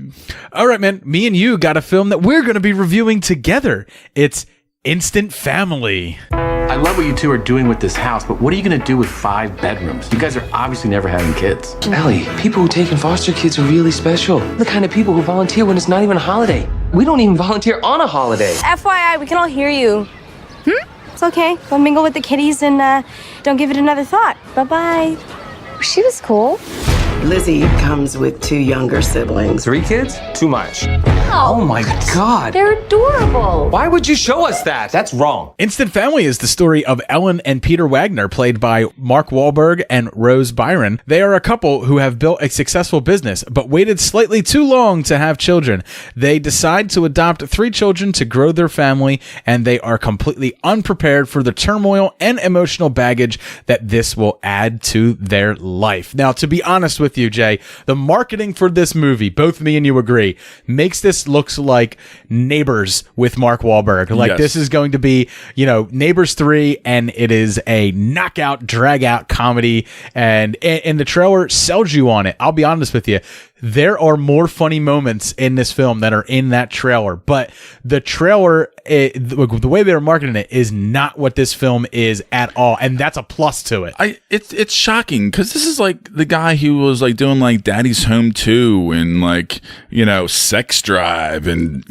All right, man. Me and you got a film that we're going to be reviewing together. It's Instant Family. I love what you two are doing with this house, but what are you going to do with 5 bedrooms? You guys are obviously never having kids. Ellie, people who take in foster kids are really special. The kind of people who volunteer when it's not even a holiday. We don't even volunteer on a holiday. FYI, we can all hear you. It's okay. Go mingle with the kitties and don't give it another thought. Bye-bye. She was cool. Lizzie comes with 2 younger siblings. 3 kids? Too much. Oh my God. They're adorable. Why would you show us that? That's wrong. Instant Family is the story of Ellen and Peter Wagner, played by Mark Wahlberg and Rose Byron. They are a couple who have built a successful business, but waited slightly too long to have children. They decide to adopt 3 children to grow their family, and they are completely unprepared for the turmoil and emotional baggage that this will add to their life. Now, to be honest with you, Jay, the marketing for this movie, both me and you agree, makes this looks like Neighbors with Mark Wahlberg. Like, this is going to be, Neighbors 3, and it is a knockout, drag-out comedy, and the trailer sells you on it. I'll be honest with you. There are more funny moments in this film that are in that trailer, but the trailer, the way they're marketing it is not what this film is at all, and that's a plus to it. It's shocking, because this is like the guy who was like doing like Daddy's Home 2 and Sex Drive, and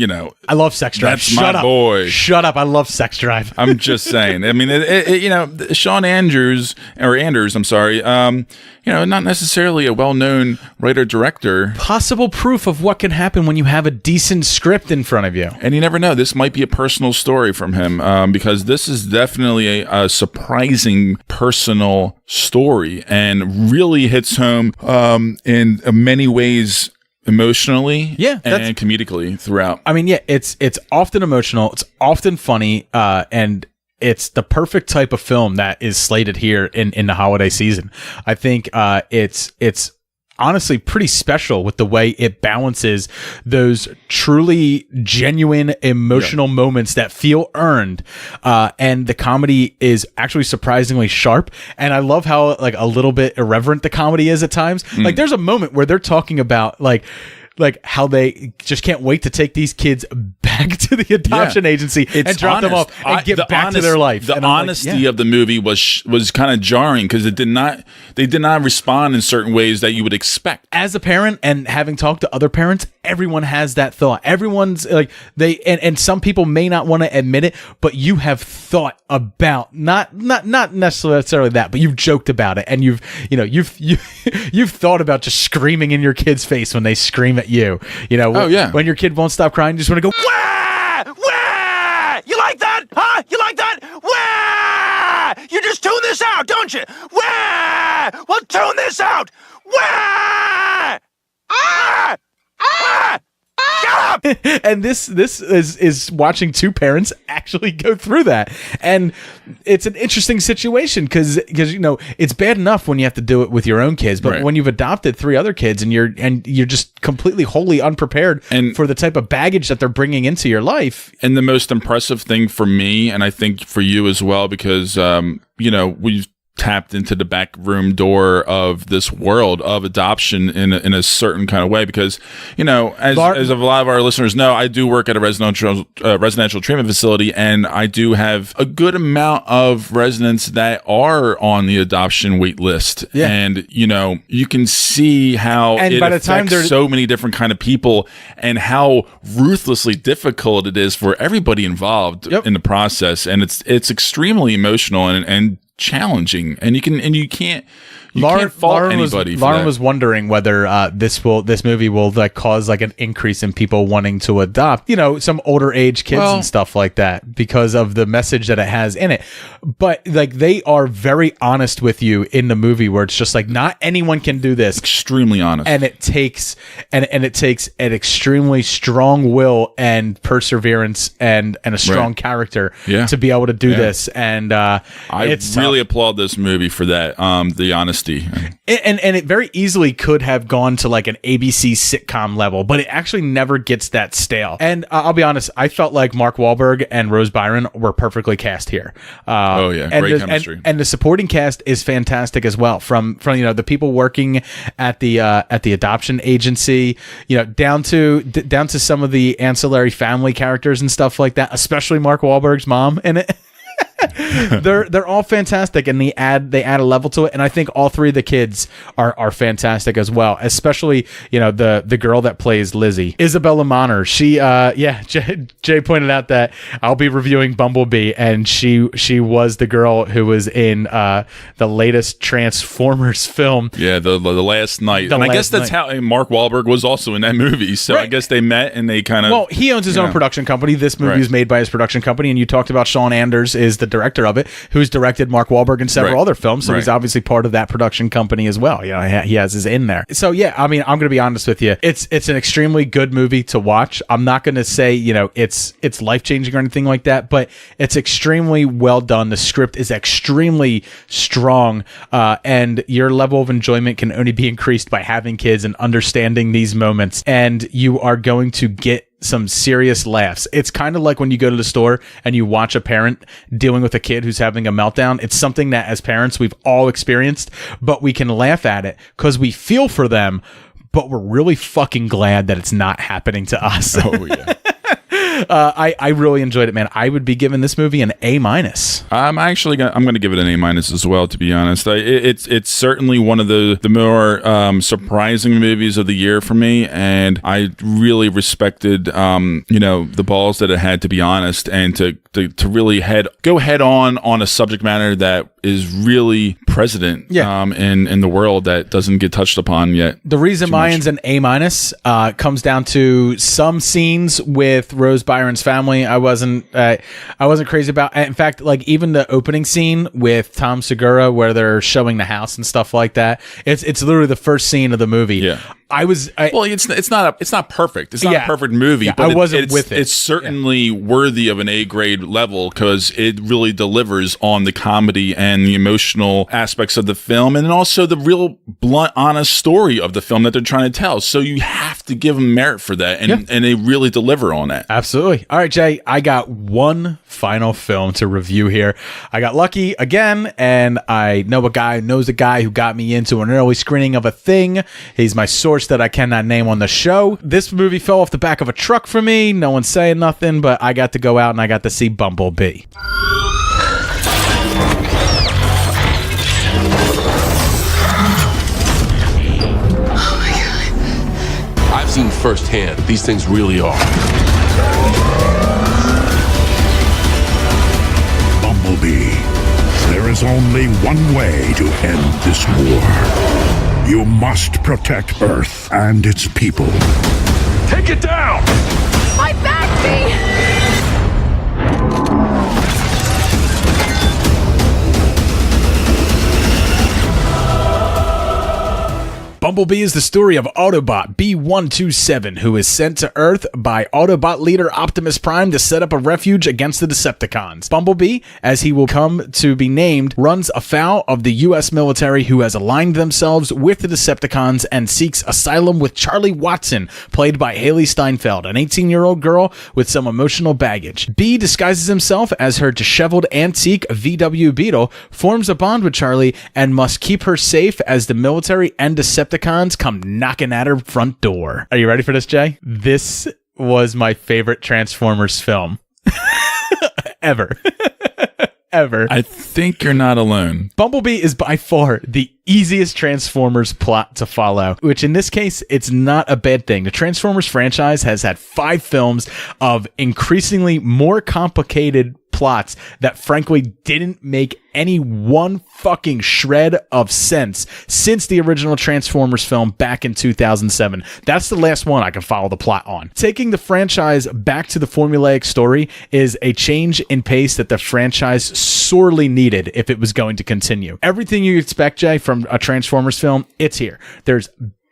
I love Sex Drive. Shut up, boy. Shut up. I love Sex Drive. I'm just saying. I mean, Sean Anders, I'm sorry. Not necessarily a well-known writer-director. Possible proof of what can happen when you have a decent script in front of you. And you never know. This might be a personal story from him, because this is definitely a surprising personal story, and really hits home in many ways emotionally, Yeah, and comedically throughout. I mean, yeah, it's often emotional, it's often funny, and it's the perfect type of film that is slated here in the holiday season. I think it's honestly pretty special with the way it balances those truly genuine emotional moments that feel earned, and the comedy is actually surprisingly sharp. And I love how like a little bit irreverent the comedy is at times. Like there's a moment where they're talking about like how they just can't wait to take these kids back to the adoption agency and drop them off and get back to their life. The honesty of the movie was kind of jarring because they did not respond in certain ways that you would expect. As a parent and having talked to other parents, everyone has that thought. Everyone's like and some people may not want to admit it, but you have thought about not necessarily that, but you've joked about it, and you've thought about just screaming in your kid's face when they scream at you. When your kid won't stop crying, you just want to go, Wah! Wah! You like that? Huh? You like that? Wah! You just tune this out, don't you? Wah! Well, tune this out. Wah! Ah! Ah! Shut up! And this is watching two parents actually go through that, and it's an interesting situation because it's bad enough when you have to do it with your own kids, but when you've adopted 3 other kids and you're just completely wholly unprepared for the type of baggage that they're bringing into your life. And the most impressive thing for me, and I think for you as well, because we've tapped into the back room door of this world of adoption in a certain kind of way, because as a lot of our listeners know, I do work at a residential treatment facility, and I do have a good amount of residents that are on the adoption wait list. And you can see how it affects so many different kind of people, and how ruthlessly difficult it is for everybody involved in the process, and it's extremely emotional and challenging, and you can't fault anybody. Lauren was wondering whether this movie will like cause like an increase in people wanting to adopt, some older age kids and stuff like that, because of the message that it has in it. But like they are very honest with you in the movie, where it's just like not anyone can do this. Extremely honest, and it takes an extremely strong will and perseverance and a strong character to be able to do this. And I really applaud this movie for that. The honesty. And it very easily could have gone to like an ABC sitcom level, but it actually never gets that stale. And I'll be honest, I felt like Mark Wahlberg and Rose Byron were perfectly cast here. Great chemistry. And the supporting cast is fantastic as well. From the people working at the adoption agency, down to some of the ancillary family characters and stuff like that. Especially Mark Wahlberg's mom in it. they're all fantastic, and they add a level to it, and I think all 3 of the kids are fantastic as well, especially the girl that plays Lizzie, Isabella Monner. She Jay pointed out that I'll be reviewing Bumblebee, and she was the girl who was in the latest Transformers film, the last night. And I guess that's how Mark Wahlberg was also in that movie, so I guess they met and they kind of, he owns his own production company. This movie is made by his production company, and you talked about Sean Anders is the director of it, who's directed Mark Wahlberg in several other films, so he's obviously part of that production company as well. He has his in there. So I'm gonna be honest with you, it's an extremely good movie to watch. I'm not gonna say it's life-changing or anything like that, but it's extremely well done. The script is extremely strong, and your level of enjoyment can only be increased by having kids and understanding these moments, and you are going to get some serious laughs. It's kind of like when you go to the store and you watch a parent dealing with a kid who's having a meltdown. It's something that as parents we've all experienced, but we can laugh at it because we feel for them, but we're really fucking glad that it's not happening to us. Oh yeah. I really enjoyed it, man. I would be giving this movie an A-. I'm going to give it an A- as well, to be honest. It's certainly one of the more surprising movies of the year for me, and I really respected the balls that it had, to be honest, and to really go head on a subject matter that is really president in the world that doesn't get touched upon yet. The reason mine's an A- comes down to some scenes with Rose Byron's family, I wasn't crazy about. In fact, like even the opening scene with Tom Segura, where they're showing the house and stuff like that, it's literally the first scene of the movie. Yeah. Well, it's not perfect. It's not a perfect movie, but I wasn't with it. It's certainly worthy of an A grade level because it really delivers on the comedy and the emotional aspects of the film, and also the real blunt, honest story of the film that they're trying to tell. So you have to give them merit for that, and they really deliver on that. Absolutely. All right, Jay, I got one final film to review here. I got lucky again, and I know a guy who got me into an early screening of a thing. He's my source that I cannot name on the show. This movie fell off the back of a truck for me. No one's saying nothing, but I got to go out and I got to see Bumblebee. I've seen firsthand. These things really are. Bumblebee. There is only one way to end this war. You must protect Earth and its people. Take it down! My back, Bee! Bumblebee is the story of Autobot B-127, who is sent to Earth by Autobot leader Optimus Prime to set up a refuge against the Decepticons. Bumblebee, as he will come to be named, runs afoul of the U.S. military who has aligned themselves with the Decepticons and seeks asylum with Charlie Watson, played by Haley Steinfeld, an 18-year-old girl with some emotional baggage. Bee disguises himself as her disheveled antique VW Beetle, forms a bond with Charlie, and must keep her safe as the military and Decepticons come knocking at her front door. Are you ready for this, Jay? This was my favorite Transformers film ever. Ever. I think you're not alone. Bumblebee is by far the easiest Transformers plot to follow, which in this case, it's not a bad thing. The Transformers franchise has had 5 films of increasingly more complicated plots that frankly didn't make any one fucking shred of sense since the original Transformers film back in 2007. That's the last one I can follow the plot on. Taking the franchise back to the formulaic story is a change in pace that the franchise sorely needed if it was going to continue. Everything you expect, Jay, from a Transformers film, it's here. There's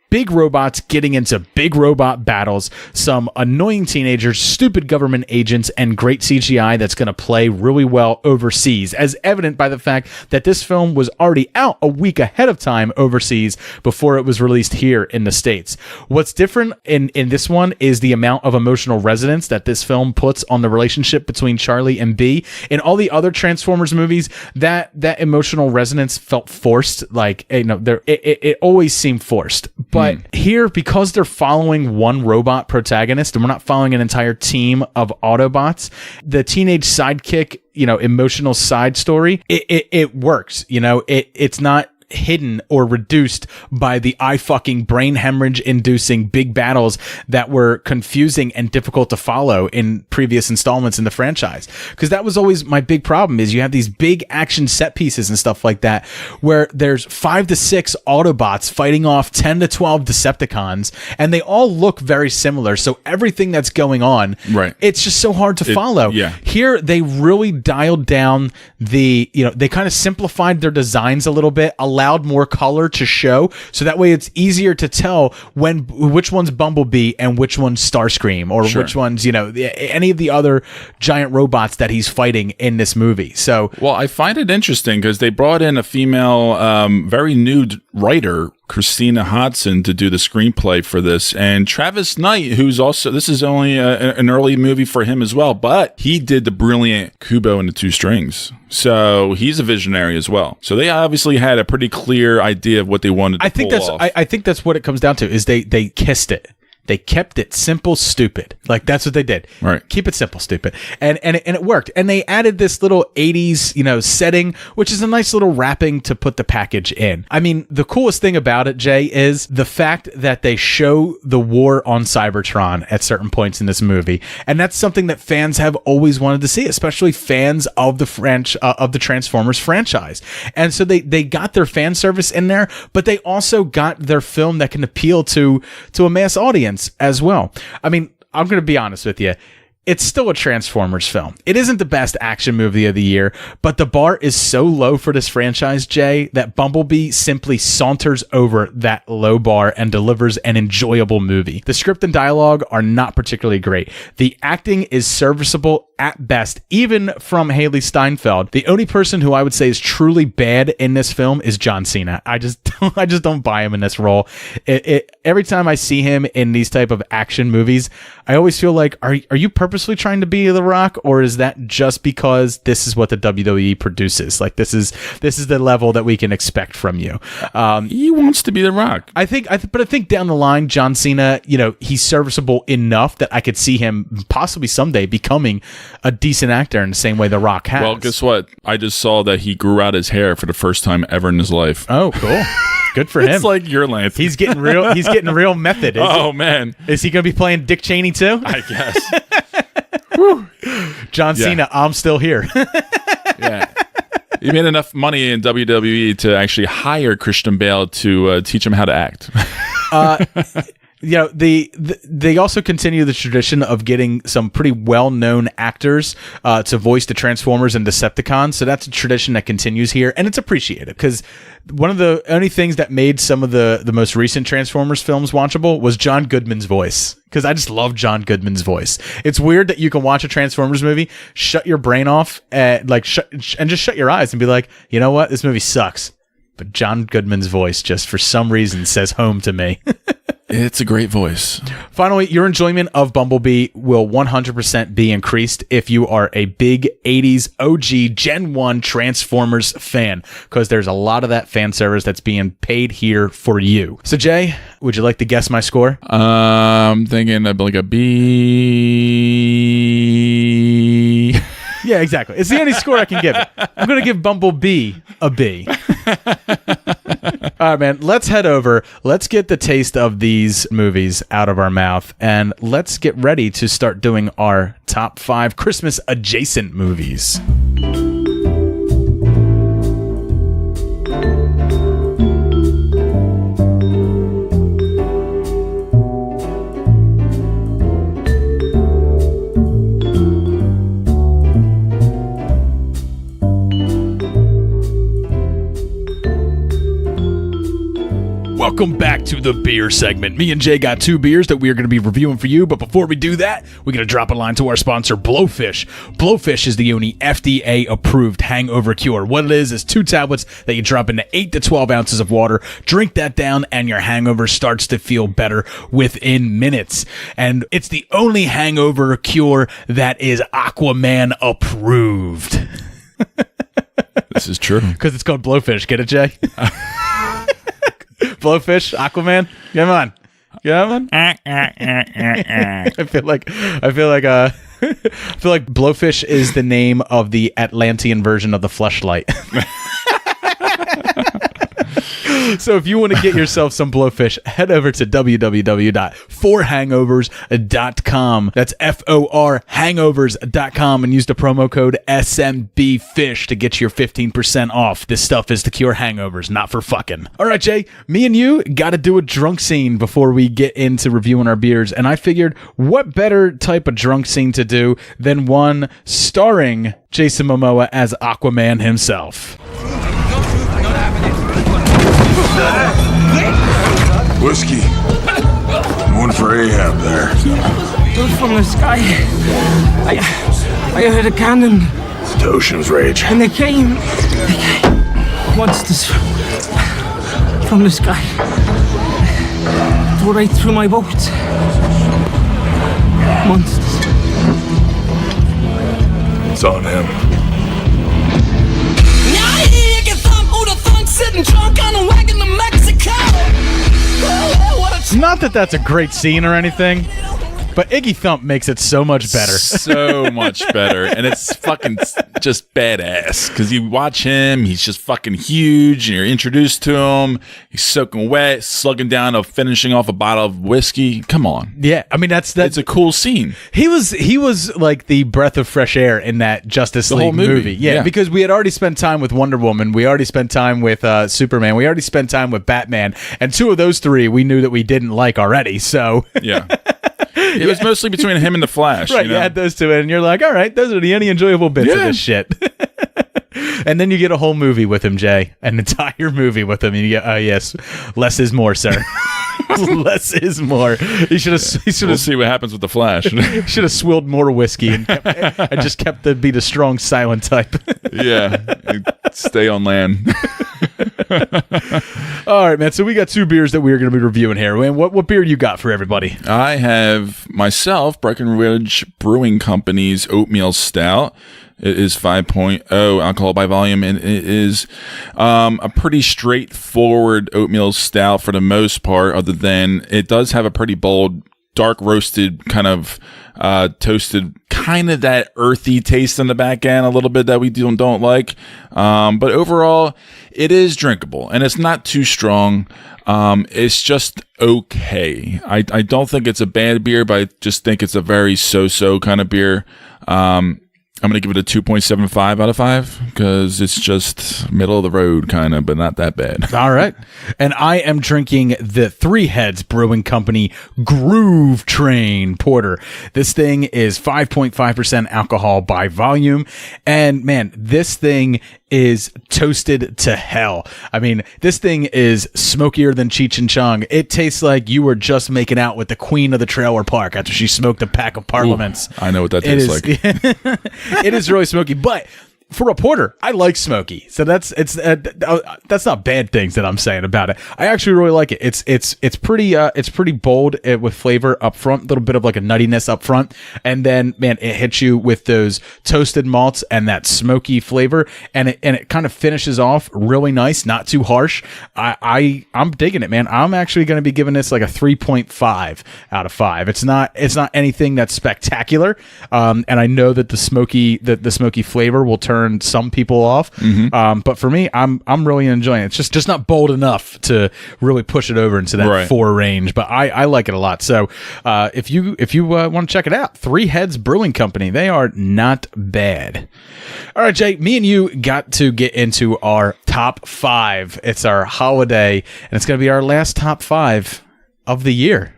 big robots getting into big robot battles, some annoying teenagers, stupid government agents, and great CGI that's going to play really well overseas, as evident by the fact that this film was already out a week ahead of time overseas before it was released here in the States. What's different in this one is the amount of emotional resonance that this film puts on the relationship between Charlie and Bee. In all the other Transformers movies, that emotional resonance felt forced. Like, you know, it always seemed forced. But here, because they're following one robot protagonist and we're not following an entire team of Autobots, the teenage sidekick, you know, emotional side story, it works. You know, it's not hidden or reduced by the eye-fucking brain hemorrhage inducing big battles that were confusing and difficult to follow in previous installments in the franchise. Because that was always my big problem, is you have these big action set pieces and stuff like that where there's 5 to 6 Autobots fighting off 10 to 12 Decepticons, and they all look very similar. So everything that's going on, right, it's just so hard to follow. Yeah. Here, they really dialed down they kind of simplified their designs a little bit, allowed more color to show, so that way it's easier to tell which one's Bumblebee and which one's Starscream, or which one's, you know, any of the other giant robots that he's fighting in this movie. So, well, I find it interesting because they brought in a female, very nude writer, Christina Hodson, to do the screenplay for this, and Travis Knight, who's also, this is only an early movie for him as well, but he did the brilliant Kubo and the Two Strings, so he's a visionary as well. So they obviously had a pretty clear idea of what they wanted to pull off. I think that's what it comes down to, is they kissed it. They kept it simple, stupid. Like, that's what they did. Right. Keep it simple, stupid. And it worked. And they added this little 80s, you know, setting, which is a nice little wrapping to put the package in. I mean, the coolest thing about it, Jay, is the fact that they show the war on Cybertron at certain points in this movie. And that's something that fans have always wanted to see, especially fans of the Transformers franchise. And so they got their fan service in there, but they also got their film that can appeal to a mass audience as well. I mean, I'm going to be honest with you. it's still a Transformers film. It isn't the best action movie of the year, but the bar is so low for this franchise, Jay, that Bumblebee simply saunters over that low bar and delivers an enjoyable movie. The script and dialogue are not particularly great. The acting is serviceable at best, even from Haley Steinfeld. The only person who I would say is truly bad in this film is John Cena. I just don't buy him in this role. Every time I see him in these type of action movies, I always feel like, are you purposely trying to be The Rock, or is that just because this is what the WWE produces? Like this is the level that we can expect from you. He wants to be The Rock. I think down the line, John Cena, he's serviceable enough that I could see him possibly someday becoming a decent actor in the same way The Rock has. Well, guess what? I just saw that he grew out his hair for the first time ever in his life. Oh, cool. Good for him. It's like your length. He's getting real method. Man. Is he going to be playing Dick Cheney too? I guess. John Cena, I'm still here. Yeah. He made enough money in WWE to actually hire Christian Bale to teach him how to act. They also continue the tradition of getting some pretty well-known actors to voice the Transformers and Decepticons. So that's a tradition that continues here, and it's appreciated because one of the only things that made some of the most recent Transformers films watchable was John Goodman's voice. Because I just love John Goodman's voice. It's weird that you can watch a Transformers movie, shut your brain off, and just shut your eyes and be like, you know what, this movie sucks. But John Goodman's voice just for some reason says home to me. It's a great voice. Finally, your enjoyment of Bumblebee will 100% be increased if you are a big 80s OG Gen 1 Transformers fan, because there's a lot of that fan service that's being paid here for you. So, Jay, would you like to guess my score? I'm thinking I'd be like a B. Yeah, exactly. It's the only score I can give it. I'm going to give Bumblebee a B. All right, man, let's head over. Let's get the taste of these movies out of our mouth, and let's get ready to start doing our top 5 Christmas adjacent movies. Welcome back to the beer segment. Me and Jay got 2 beers that we are going to be reviewing for you, but before we do that, we're going to drop a line to our sponsor, Blowfish. Blowfish is the only FDA-approved hangover cure. What it is 2 tablets that you drop into 8 to 12 ounces of water, drink that down, and your hangover starts to feel better within minutes. And it's the only hangover cure that is Aquaman approved. This is true. Because it's called Blowfish. Get it, Jay? Blowfish, Aquaman, come on. I feel like Blowfish is the name of the Atlantean version of the Fleshlight. So if you want to get yourself some Blowfish, head over to www.forhangovers.com. That's FOR hangovers.com and use the promo code SMBFish to get your 15% off. This stuff is to cure hangovers, not for fucking. All right, Jay, me and you got to do a drunk scene before we get into reviewing our beers. And I figured what better type of drunk scene to do than one starring Jason Momoa as Aquaman himself. Whiskey. One for Ahab there. Those from the sky. I heard a cannon. It's the ocean's rage. And they came. Monsters. From the sky. Tore right through my boat. Monsters. It's on him. Sitting drunk on a wagon to Mexico. Not that that's a great scene or anything, but Iggy Thump makes it so much better. So much better. And it's fucking just badass. Because you watch him, he's just fucking huge, and you're introduced to him. He's soaking wet, slugging down, finishing off a bottle of whiskey. Come on. Yeah, I mean, that's it's a cool scene. He was like the breath of fresh air in that Justice League whole movie. Yeah, because we had already spent time with Wonder Woman. We already spent time with Superman. We already spent time with Batman. And 2 of those 3 we knew that we didn't like already. So yeah. It was mostly between him and the Flash. Right, you know? you had those two, and you're like, all right, those are the only enjoyable bits of this shit. And then you get a whole movie with him, Jay. An entire movie with him. And you get, oh, yes, less is more, sir. Less is more. He should have. We'll see what happens with the Flash. Should have swilled more whiskey and just kept the be the strong silent type. Yeah, stay on land. All right, man. So we got 2 beers that we're going to be reviewing here. And what beer you got for everybody? I have myself Breckenridge Brewing Company's Oatmeal Stout. It is 5.0 alcohol by volume, and it is a pretty straightforward oatmeal stout for the most part, other than it does have a pretty bold, dark roasted, kind of toasted, kind of that earthy taste in the back end a little bit that we don't like. But overall, it is drinkable, and it's not too strong. It's just okay. I don't think it's a bad beer, but I just think it's a very so-so kind of beer. I'm going to give it a 2.75 out of 5 because it's just middle of the road kind of, but not that bad. All right. And I am drinking the Three Heads Brewing Company Groove Train Porter. This thing is 5.5% alcohol by volume. And man, this thing is toasted to hell. I mean, this thing is smokier than Cheech and Chong. It tastes like you were just making out with the queen of the trailer park after she smoked a pack of parliaments. Ooh, I know what that tastes like. It is really smoky, but for a porter, I like smoky. So that's not bad things that I'm saying about it. I actually really like it. It's pretty bold with flavor up front, a little bit of like a nuttiness up front, and then man, it hits you with those toasted malts and that smoky flavor, and it kind of finishes off really nice, not too harsh. I'm digging it, man. I'm actually going to be giving this like a 3.5 out of 5. It's not anything that's spectacular, and I know that the smoky flavor will turn some people off, but for me, I'm really enjoying it. It's just not bold enough to really push it over into that 4 range, but I like it a lot. So if you want to check it out, Three Heads Brewing Company, they are not bad. All right, Jay, me and you got to get into our top 5. It's our holiday, and it's going to be our last top 5 of the year.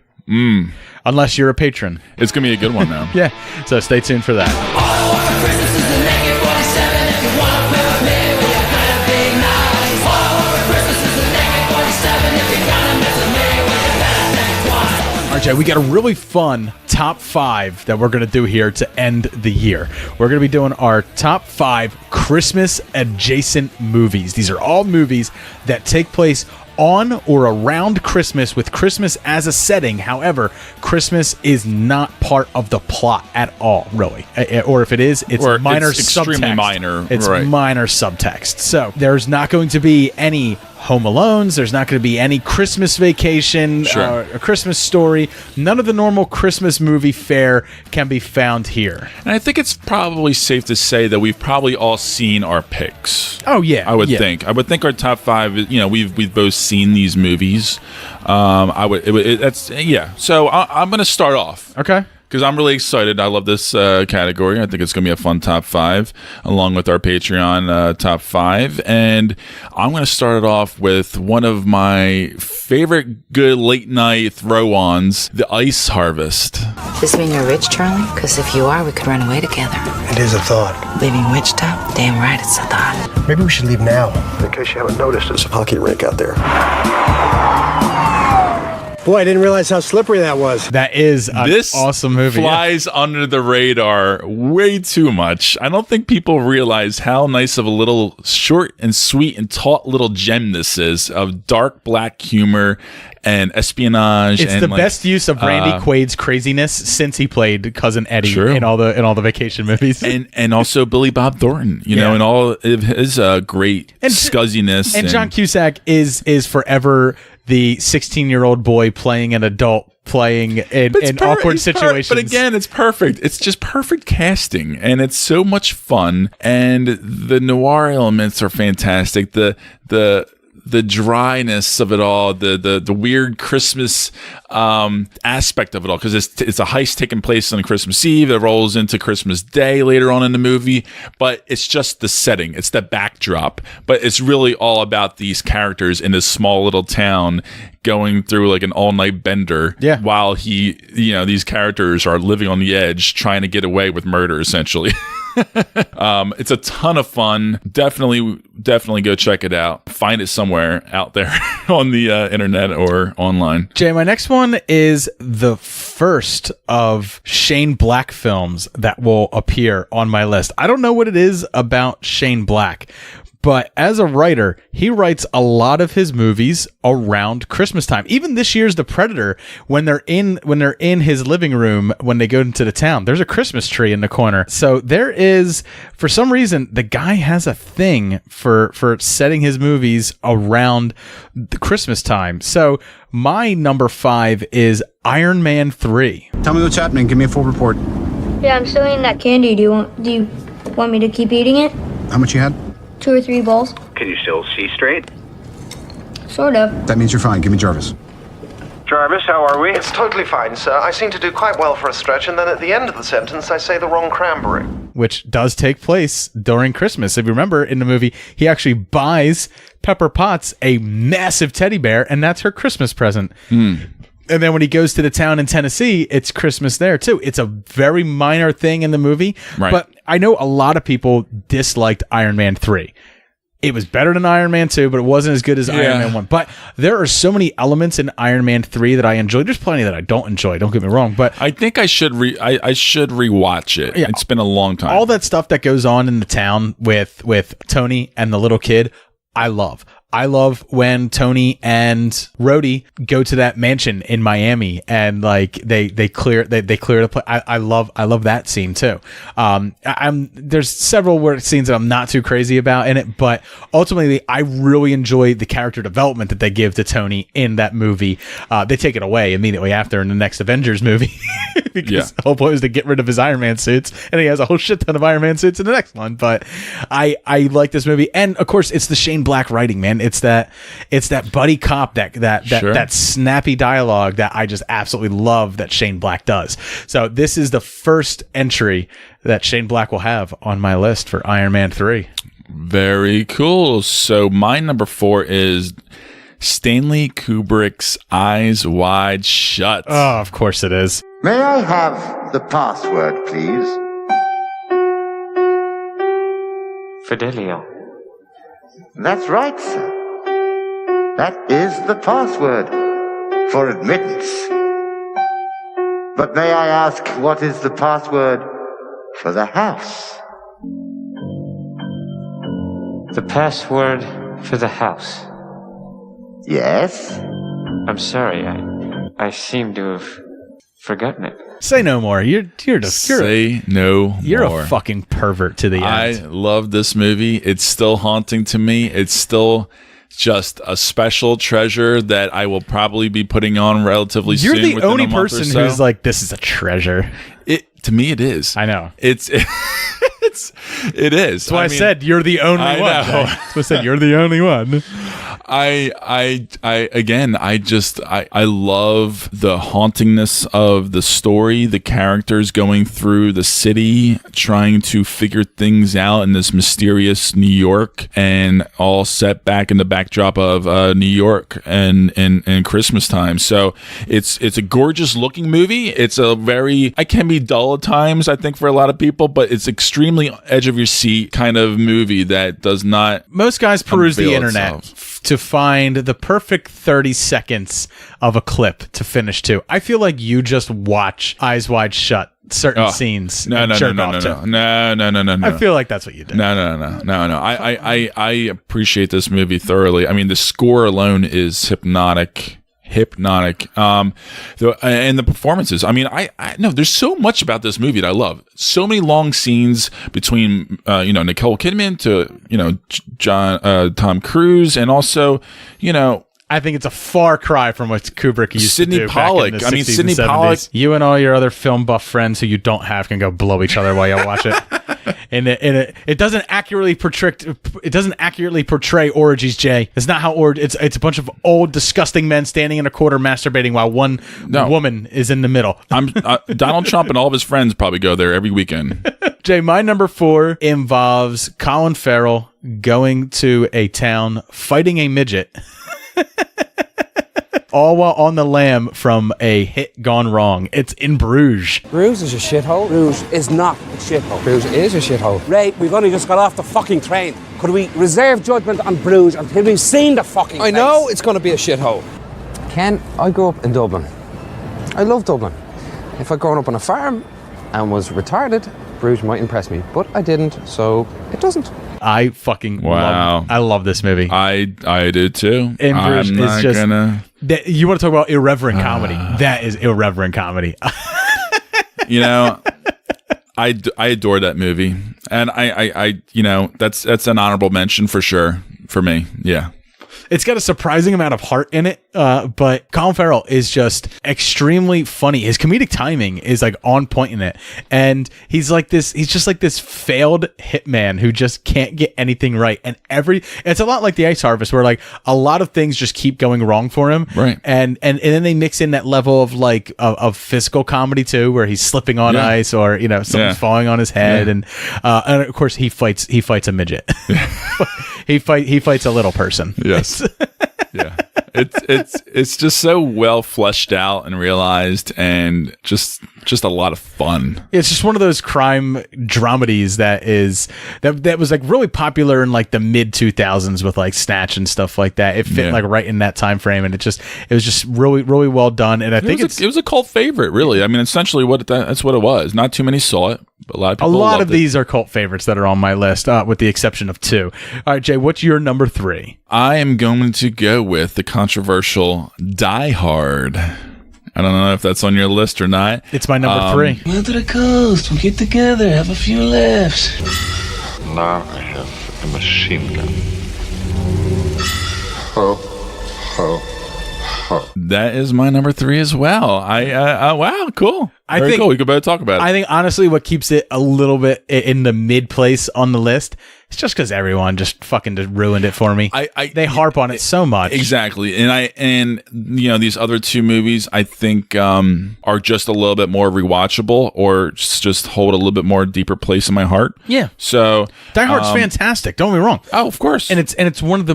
Unless you're a patron. It's going to be a good one now. Yeah, so stay tuned for that. Jay, we got a really fun top 5 that we're going to do here to end the year. We're going to be doing our top 5 Christmas adjacent movies. These are all movies that take place on or around Christmas with Christmas as a setting. However, Christmas is not part of the plot at all, really. Or if it is, it's minor it's extremely subtext. Minor. It's minor subtext. So there's not going to be any Home Alones. There's not going to be any Christmas Vacation, a Christmas Story. None of the normal Christmas movie fare can be found here. And I think it's probably safe to say that we've probably all seen our picks. Oh yeah, I would think. I would think our top 5. You know, we've both seen these movies. So I'm going to start off. Okay. Because I'm really excited. I love this category. I think it's going to be a fun top 5, along with our Patreon top 5. And I'm going to start it off with one of my favorite good late night throw-ons, The Ice Harvest. Does this mean you're rich, Charlie? Because if you are, we could run away together. It is a thought. Leaving Wichita? Damn right it's a thought. Maybe we should leave now. In case you haven't noticed, there's a hockey rink out there. Boy, I didn't realize how slippery that was. That is an awesome movie. Flies under the radar way too much. I don't think people realize how nice of a little short and sweet and taut little gem this is of dark black humor and espionage. It's the best use of Randy Quaid's craziness since he played Cousin Eddie in all the vacation movies, and also Billy Bob Thornton, you know, and all of his great scuzziness. And John Cusack is forever the 16-year-old boy playing an adult, playing in awkward situations. But again, it's perfect. It's just perfect casting, and it's so much fun. And the noir elements are fantastic. The the dryness of it all, the weird Christmas aspect of it all, because it's a heist taking place on Christmas Eve. It rolls into Christmas Day later on in the movie, but it's just the setting, it's the backdrop. But it's really all about these characters in this small little town going through like an all-night bender, while these characters are living on the edge, trying to get away with murder, essentially. It's a ton of fun. Definitely go check it out. Find it somewhere out there on the internet or online. Jay, my next one is the first of Shane Black films that will appear on my list. I don't know what it is about Shane Black, but as a writer, he writes a lot of his movies around Christmas time. Even this year's The Predator, when they're in his living room, when they go into the town, there's a Christmas tree in the corner. So there is, for some reason, the guy has a thing for setting his movies around the Christmas time. So my number 5 is Iron Man 3. Tell me what's happening. Give me a full report. Yeah, I'm still eating that candy. Do you want me to keep eating it? How much you had? 2 or 3 bowls. Can you still see straight? Sort of. That means you're fine. Give me Jarvis. Jarvis, how are we? It's totally fine, sir. I seem to do quite well for a stretch, and then at the end of the sentence, I say the wrong cranberry. Which does take place during Christmas. If you remember in the movie, he actually buys Pepper Potts a massive teddy bear, and that's her Christmas present. And then when he goes to the town in Tennessee, it's Christmas there too. It's a very minor thing in the movie, but I know a lot of people disliked Iron Man 3. It was better than Iron Man 2, but it wasn't as good as Iron Man 1. But there are so many elements in Iron Man 3 that I enjoy. There's plenty that I don't enjoy, don't get me wrong, but I think I should rewatch it. Yeah. It's been a long time. All that stuff that goes on in the town with Tony and the little kid, I love. I love when Tony and Rhodey go to that mansion in Miami and like they clear the place. I love that scene too. There's several scenes that I'm not too crazy about in it, but ultimately I really enjoy the character development that they give to Tony in that movie. They take it away immediately after in the next Avengers movie because the whole point is to get rid of his Iron Man suits, and he has a whole shit ton of Iron Man suits in the next one. But I like this movie, and of course it's the Shane Black writing, man. It's that buddy cop, that snappy dialogue that I just absolutely love that Shane Black does. So this is the first entry that Shane Black will have on my list for Iron Man 3. Very cool. So my number 4 is Stanley Kubrick's Eyes Wide Shut. Oh, of course it is. May I have the password, please? Fidelio. That's right, sir. That is the password for admittance. But may I ask, what is the password for the house? The password for the house. Yes? I'm sorry, I seem to have forgotten it. Say no more. You're a fucking pervert to the end. I love this movie. It's still haunting to me. It's still just a special treasure that I will probably be putting on relatively soon. You're the only person who's like, this is a treasure. To me, it is. I know. It is. That's why I said you're the only one. That's why I said you're the only one. I love the hauntingness of the story, the characters going through the city, trying to figure things out in this mysterious New York, and all set back in the backdrop of New York and Christmas time. So it's a gorgeous looking movie. It's I can be dull at times, I think, for a lot of people, but it's extremely edge of your seat kind of movie that does not. Most guys peruse the internet itself to find the perfect 30 seconds of a clip to finish to. I feel like you just watch Eyes Wide Shut certain scenes. No. I feel like that's what you do. No. I appreciate this movie thoroughly. I mean, the score alone is hypnotic. And the performances. I mean, I know there's so much about this movie that I love. So many long scenes between Nicole Kidman to Tom Cruise, and also I think it's a far cry from what Kubrick used Sidney to do Pollack. back in the 60s Sidney and 70s. Pollack. You and all your other film buff friends who you don't have can go blow each other while you watch it. And it doesn't accurately portray orgies, Jay. It's not how it's a bunch of old disgusting men standing in a corner masturbating while one woman is in the middle. Donald Trump and all of his friends probably go there every weekend. Jay, my number 4 involves Colin Farrell going to a town fighting a midget. All while on the lam from a hit gone wrong. It's in Bruges. Bruges is a shithole. Bruges is not a shithole. Bruges is a shithole. Ray, we've only just got off the fucking train. Could we reserve judgment on Bruges until we've seen the fucking place? I know it's going to be a shithole. Ken, I grew up in Dublin. I love Dublin. If I'd grown up on a farm and was retarded, Bruges might impress me. But I didn't, so it doesn't. I fucking love this movie. I did too. In Bruges, I'm not gonna. You want to talk about irreverent comedy? That is irreverent comedy. You know, I adore that movie, and I that's an honorable mention for sure for me. Yeah. It's got a surprising amount of heart in it, but Colin Farrell is just extremely funny. His comedic timing is like on point in it, and he's just like this failed hitman who just can't get anything right. And it's a lot like The Ice Harvest, where like a lot of things just keep going wrong for him, right? And then they mix in that level of like of physical comedy too, where he's slipping on ice or something's falling on his head, and of course he fights a midget. He fights a little person. Yes. Yeah. It's just so well fleshed out and realized, and just a lot of fun. It's just one of those crime dramedies that was like really popular in like the mid 2000s with like Snatch and stuff like that. It fit like right in that time frame, and it was just really, really well done. And I think it was a cult favorite, really. I mean, essentially that's what it was. Not too many saw it, but a lot of people. A lot of these are cult favorites that are on my list, with the exception of 2. All right, Jay, what's your number 3? I am going to go with the controversial Die Hard. I don't know if that's on your list or not. It's my number 3. Go to the coast. We'll get together. Have a few laughs. Now I have a machine gun. Ho, ho, ho. That is my number 3 as well. Wow, cool. Very cool. We could better talk about it. I think honestly, what keeps it a little bit in the mid place on the list is just because everyone just fucking ruined it for me. They harp on it so much. Exactly, and these other 2 movies I think are just a little bit more rewatchable, or just hold a little bit more deeper place in my heart. Yeah. So Die Hard's fantastic. Don't get me wrong. Oh, of course. And it's one of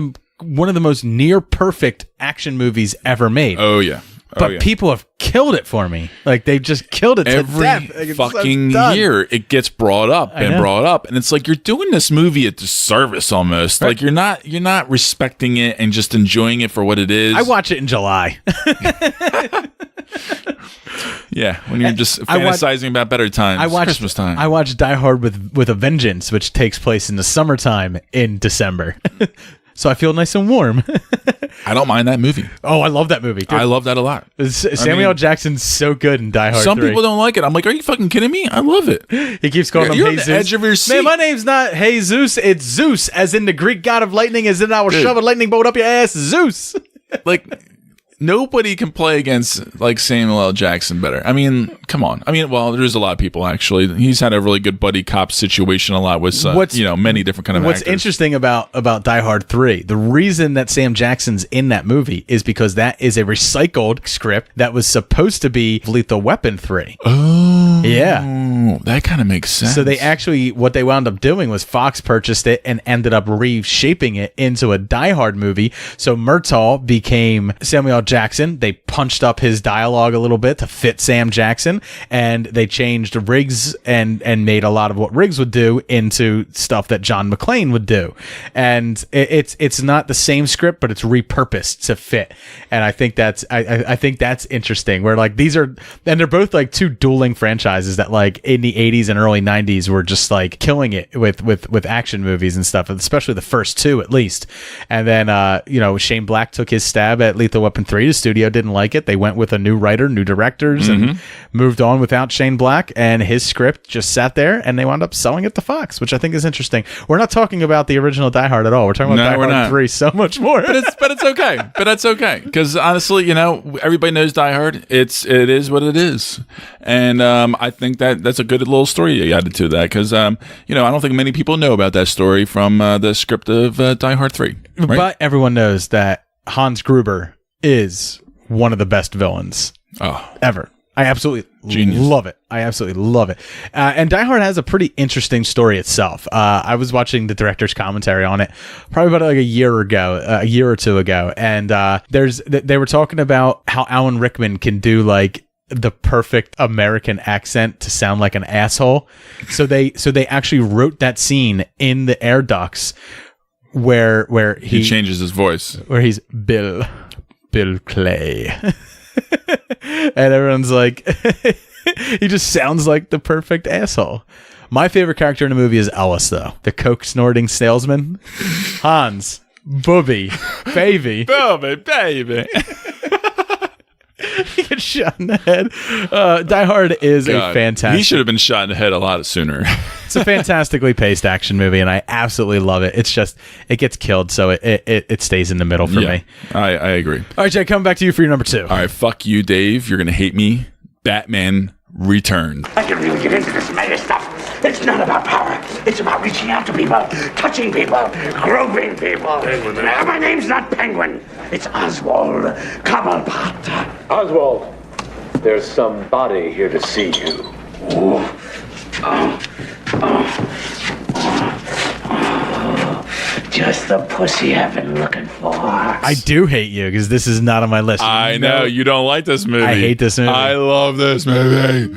the most near perfect action movies ever made. Oh yeah. But people have killed it for me. Like, they've just killed it every to death. Like, fucking year. It gets brought up and brought up, and it's like you're doing this movie a disservice almost. Right. Like you're not respecting it and just enjoying it for what it is. I watch it in July. Yeah, when you're just fantasizing about better times. Christmas time. I watch Die Hard with a Vengeance, which takes place in the summertime in December. So I feel nice and warm. I don't mind that movie. Oh, I love that movie, dude. I love that a lot. Samuel L. Jackson's so good in Die Hard 3. Some people don't like it. I'm like, are you fucking kidding me? I love it. He keeps calling him Jesus. You're on the edge of your seat. Man, my name's not Jesus. It's Zeus, as in the Greek god of lightning, as in I will shove a lightning bolt up your ass, Zeus. Like, nobody can play against like Samuel L. Jackson better. I mean, come on. I mean, well, there's a lot of people actually. He's had a really good buddy cop situation a lot with many different kind of What's actors. interesting about Die Hard 3, the reason that Sam Jackson's in that movie is because that is a recycled script that was supposed to be Lethal Weapon 3. Oh. Yeah. That kind of makes sense. So what they wound up doing was Fox purchased it and ended up reshaping it into a Die Hard movie. So Murtaugh became Samuel L. Jackson. They punched up his dialogue a little bit to fit Sam Jackson, and they changed Riggs and made a lot of what Riggs would do into stuff that John McClane would do. And it's not the same script, but it's repurposed to fit. And I think that's interesting. Where like they're both like 2 dueling franchises that like in the 80s and early 90s were just like killing it with action movies and stuff, especially the first 2 at least. And then Shane Black took his stab at Lethal Weapon 3. The studio didn't like like it. They went with a new writer, new directors, and moved on without Shane Black, and his script just sat there, and they wound up selling it to Fox, which I think is interesting. We're not talking about the original Die Hard at all. We're talking about Die Hard 3 so much more. But it's okay. But that's okay, because honestly, everybody knows Die Hard. It is what it is, and I think that's a good little story you added to that, because I don't think many people know about that story from the script of Die Hard 3. Right? But everyone knows that Hans Gruber is one of the best villains ever. I absolutely love it. I absolutely love it. And Die Hard has a pretty interesting story itself. I was watching the director's commentary on it probably about like a year or two ago, and they were talking about how Alan Rickman can do like the perfect American accent to sound like an asshole. So they actually wrote that scene in the air ducts where he changes his voice, where he's Bill Clay. And everyone's like, he just sounds like the perfect asshole. My favorite character in the movie is Ellis, though. The coke snorting salesman. Hans, Bubby, baby. Bubby, baby. He gets shot in the head. Die Hard is a fantastic... He should have been shot in the head a lot sooner. It's a fantastically paced action movie, and I absolutely love it. It's just, it gets killed, so it stays in the middle for me. I agree. All right, Jay, coming back to you for your number 2. All right, fuck you, Dave. You're going to hate me. Batman Returns. I can really get into this meta stuff. It's not about power. It's about reaching out to people, touching people, groping people. My name's not Penguin. It's Oswald Cobblepot. Oswald, there's somebody here to see you. Just the pussy I've been looking for. I do hate you because this is not on my list. I know you don't like this movie. I hate this movie. I love this movie.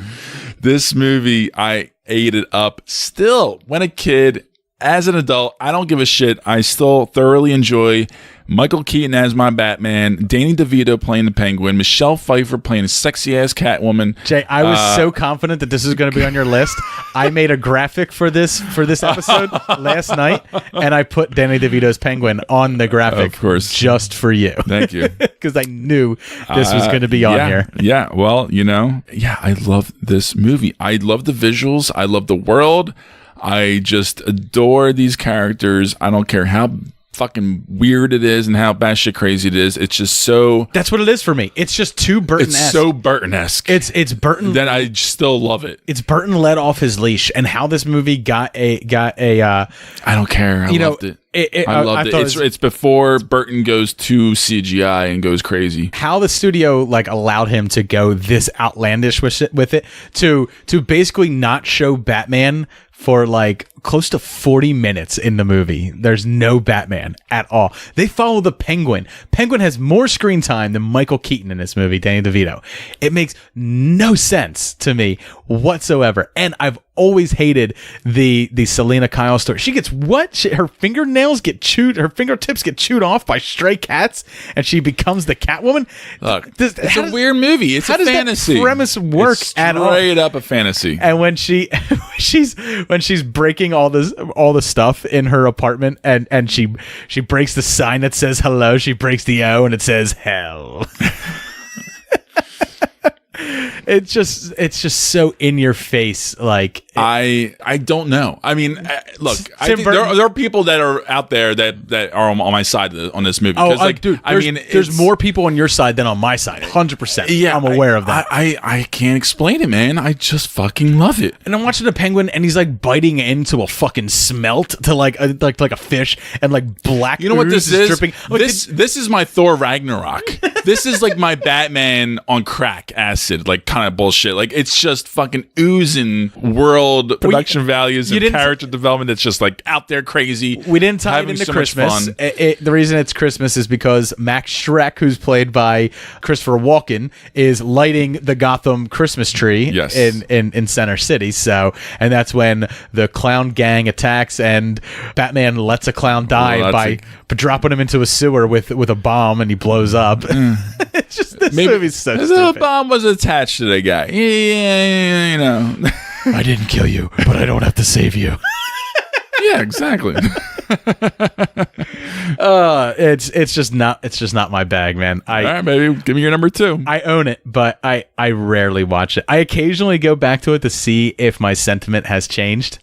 This movie, I ate it up. Still, when a kid, as an adult, I don't give a shit. I still thoroughly enjoy Michael Keaton as my Batman, Danny DeVito playing the Penguin, Michelle Pfeiffer playing a sexy-ass Catwoman. Jay, I was so confident that this was going to be on your list. I made a graphic for this episode last night, and I put Danny DeVito's Penguin on the graphic, of course, just for you. Thank you, because I knew this was going to be on here. Yeah, well, I love this movie. I love the visuals. I love the world. I just adore these characters. I don't care how fucking weird it is and how batshit crazy it is. It's just so... That's what it is for me. It's just too Burton-esque. It's so Burton-esque. It's Burton... That I still love it. It's Burton let off his leash, and how this movie got a I don't care. I loved it. I loved it. It's before Burton goes to CGI and goes crazy. How the studio allowed him to go this outlandish with it to basically not show Batman for close to 40 minutes in the movie. There's no Batman at all. They follow the Penguin. Penguin has more screen time than Michael Keaton in this movie, Danny DeVito. It makes no sense to me whatsoever. And I've always hated the Selena Kyle story. She gets what? Her fingertips get chewed off by stray cats, and she becomes the Catwoman. Look, it's a weird movie. It's a fantasy. That premise work at all? Straight up a fantasy. And when she's breaking all the stuff in her apartment, and she breaks the sign that says hello, she breaks the O and it says hell. It's just so in your face. I don't know. I mean, look, I think there are people that are out there that are on my side on this movie. Dude, there's more people on your side than on my side. 100%. Yeah, I'm aware of that. I can't explain it, man. I just fucking love it. And I'm watching the Penguin, and he's biting into a fucking smelt to like a fish, and black. You know what this is? Dripping. This is my Thor Ragnarok. This is my Batman on crack acid, kind of bullshit. It's just fucking oozing world production values and character development that's just out there crazy. We didn't tie it into so Christmas. The reason it's Christmas is because Max Schreck, who's played by Christopher Walken, is lighting the Gotham Christmas tree in Center City. So, and that's when the clown gang attacks, and Batman lets a clown die by dropping him into a sewer with a bomb, and he blows up. It's just this movie's so stupid. The bomb was attached to the guy. Yeah, I didn't kill you, but I don't have to save you. Yeah, exactly. It's just not my bag, man. All right, baby, give me your number 2. I own it, but I rarely watch it. I occasionally go back to it to see if my sentiment has changed.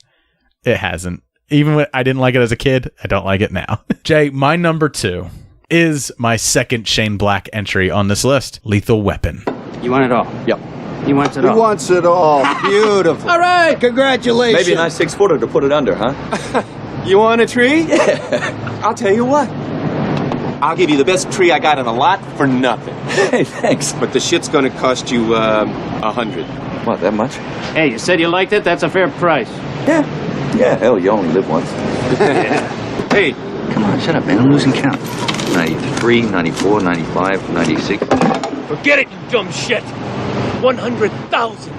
It hasn't. Even when I didn't like it as a kid, I don't like it now. Jay, my number 2 is my second Shane Black entry on this list, Lethal Weapon. You want it all? Yep. He wants it He all. wants it all. Beautiful. All right, congratulations. Maybe a nice 6-footer to put it under, huh? You want a tree? Yeah. I'll tell you what. I'll give you the best tree I got in a lot for nothing. Hey, thanks. But the shit's gonna cost you, 100. What, that much? Hey, you said you liked it? That's a fair price. Yeah. Yeah, hell, you only live once. Hey. Come on, shut up, man. I'm losing count. 93, 94, 95, 96. Forget it, you dumb shit. 100,000.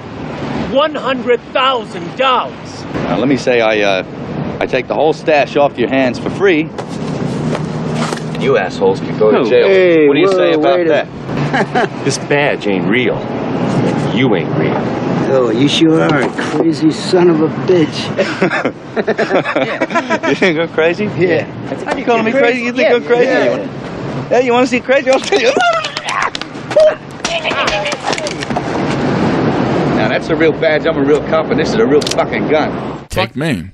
$100,000. Now, let me say I take the whole stash off your hands for free. And you assholes can go to jail. Hey, what do you say about that? This badge ain't real. You ain't real. Oh, you sure are a crazy son of a bitch. You think I'm crazy? Yeah. You calling me crazy? You think I'm crazy? Yeah, you want to see crazy? I'll tell you. Now, that's a real badge. I'm a real cop, and this is a real fucking gun.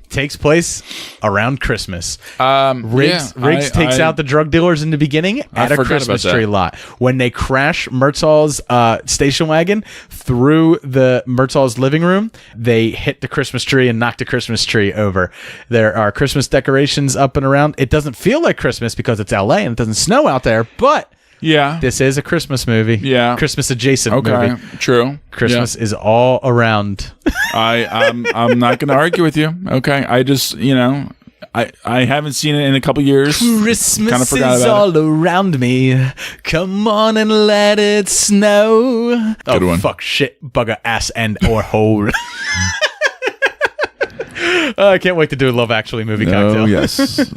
Takes place around Christmas. Riggs yeah, takes out the drug dealers in the beginning at a Christmas tree lot. When they crash Murtaugh's station wagon through the Murtaugh's living room, they hit the Christmas tree and knock the Christmas tree over. There are Christmas decorations up and around. It doesn't feel like Christmas because it's LA and it doesn't snow out there, but yeah, this is a Christmas movie. Yeah, Christmas adjacent movie. True. Christmas is all around. I'm not going to argue with you. Okay, I just I haven't seen it in a couple years. Christmas Kinda forgot is about all around me. Come on and let it snow. Good one. Fuck, shit, bugger, ass, and or hole. I can't wait to do a Love Actually movie cocktail. Oh, yes.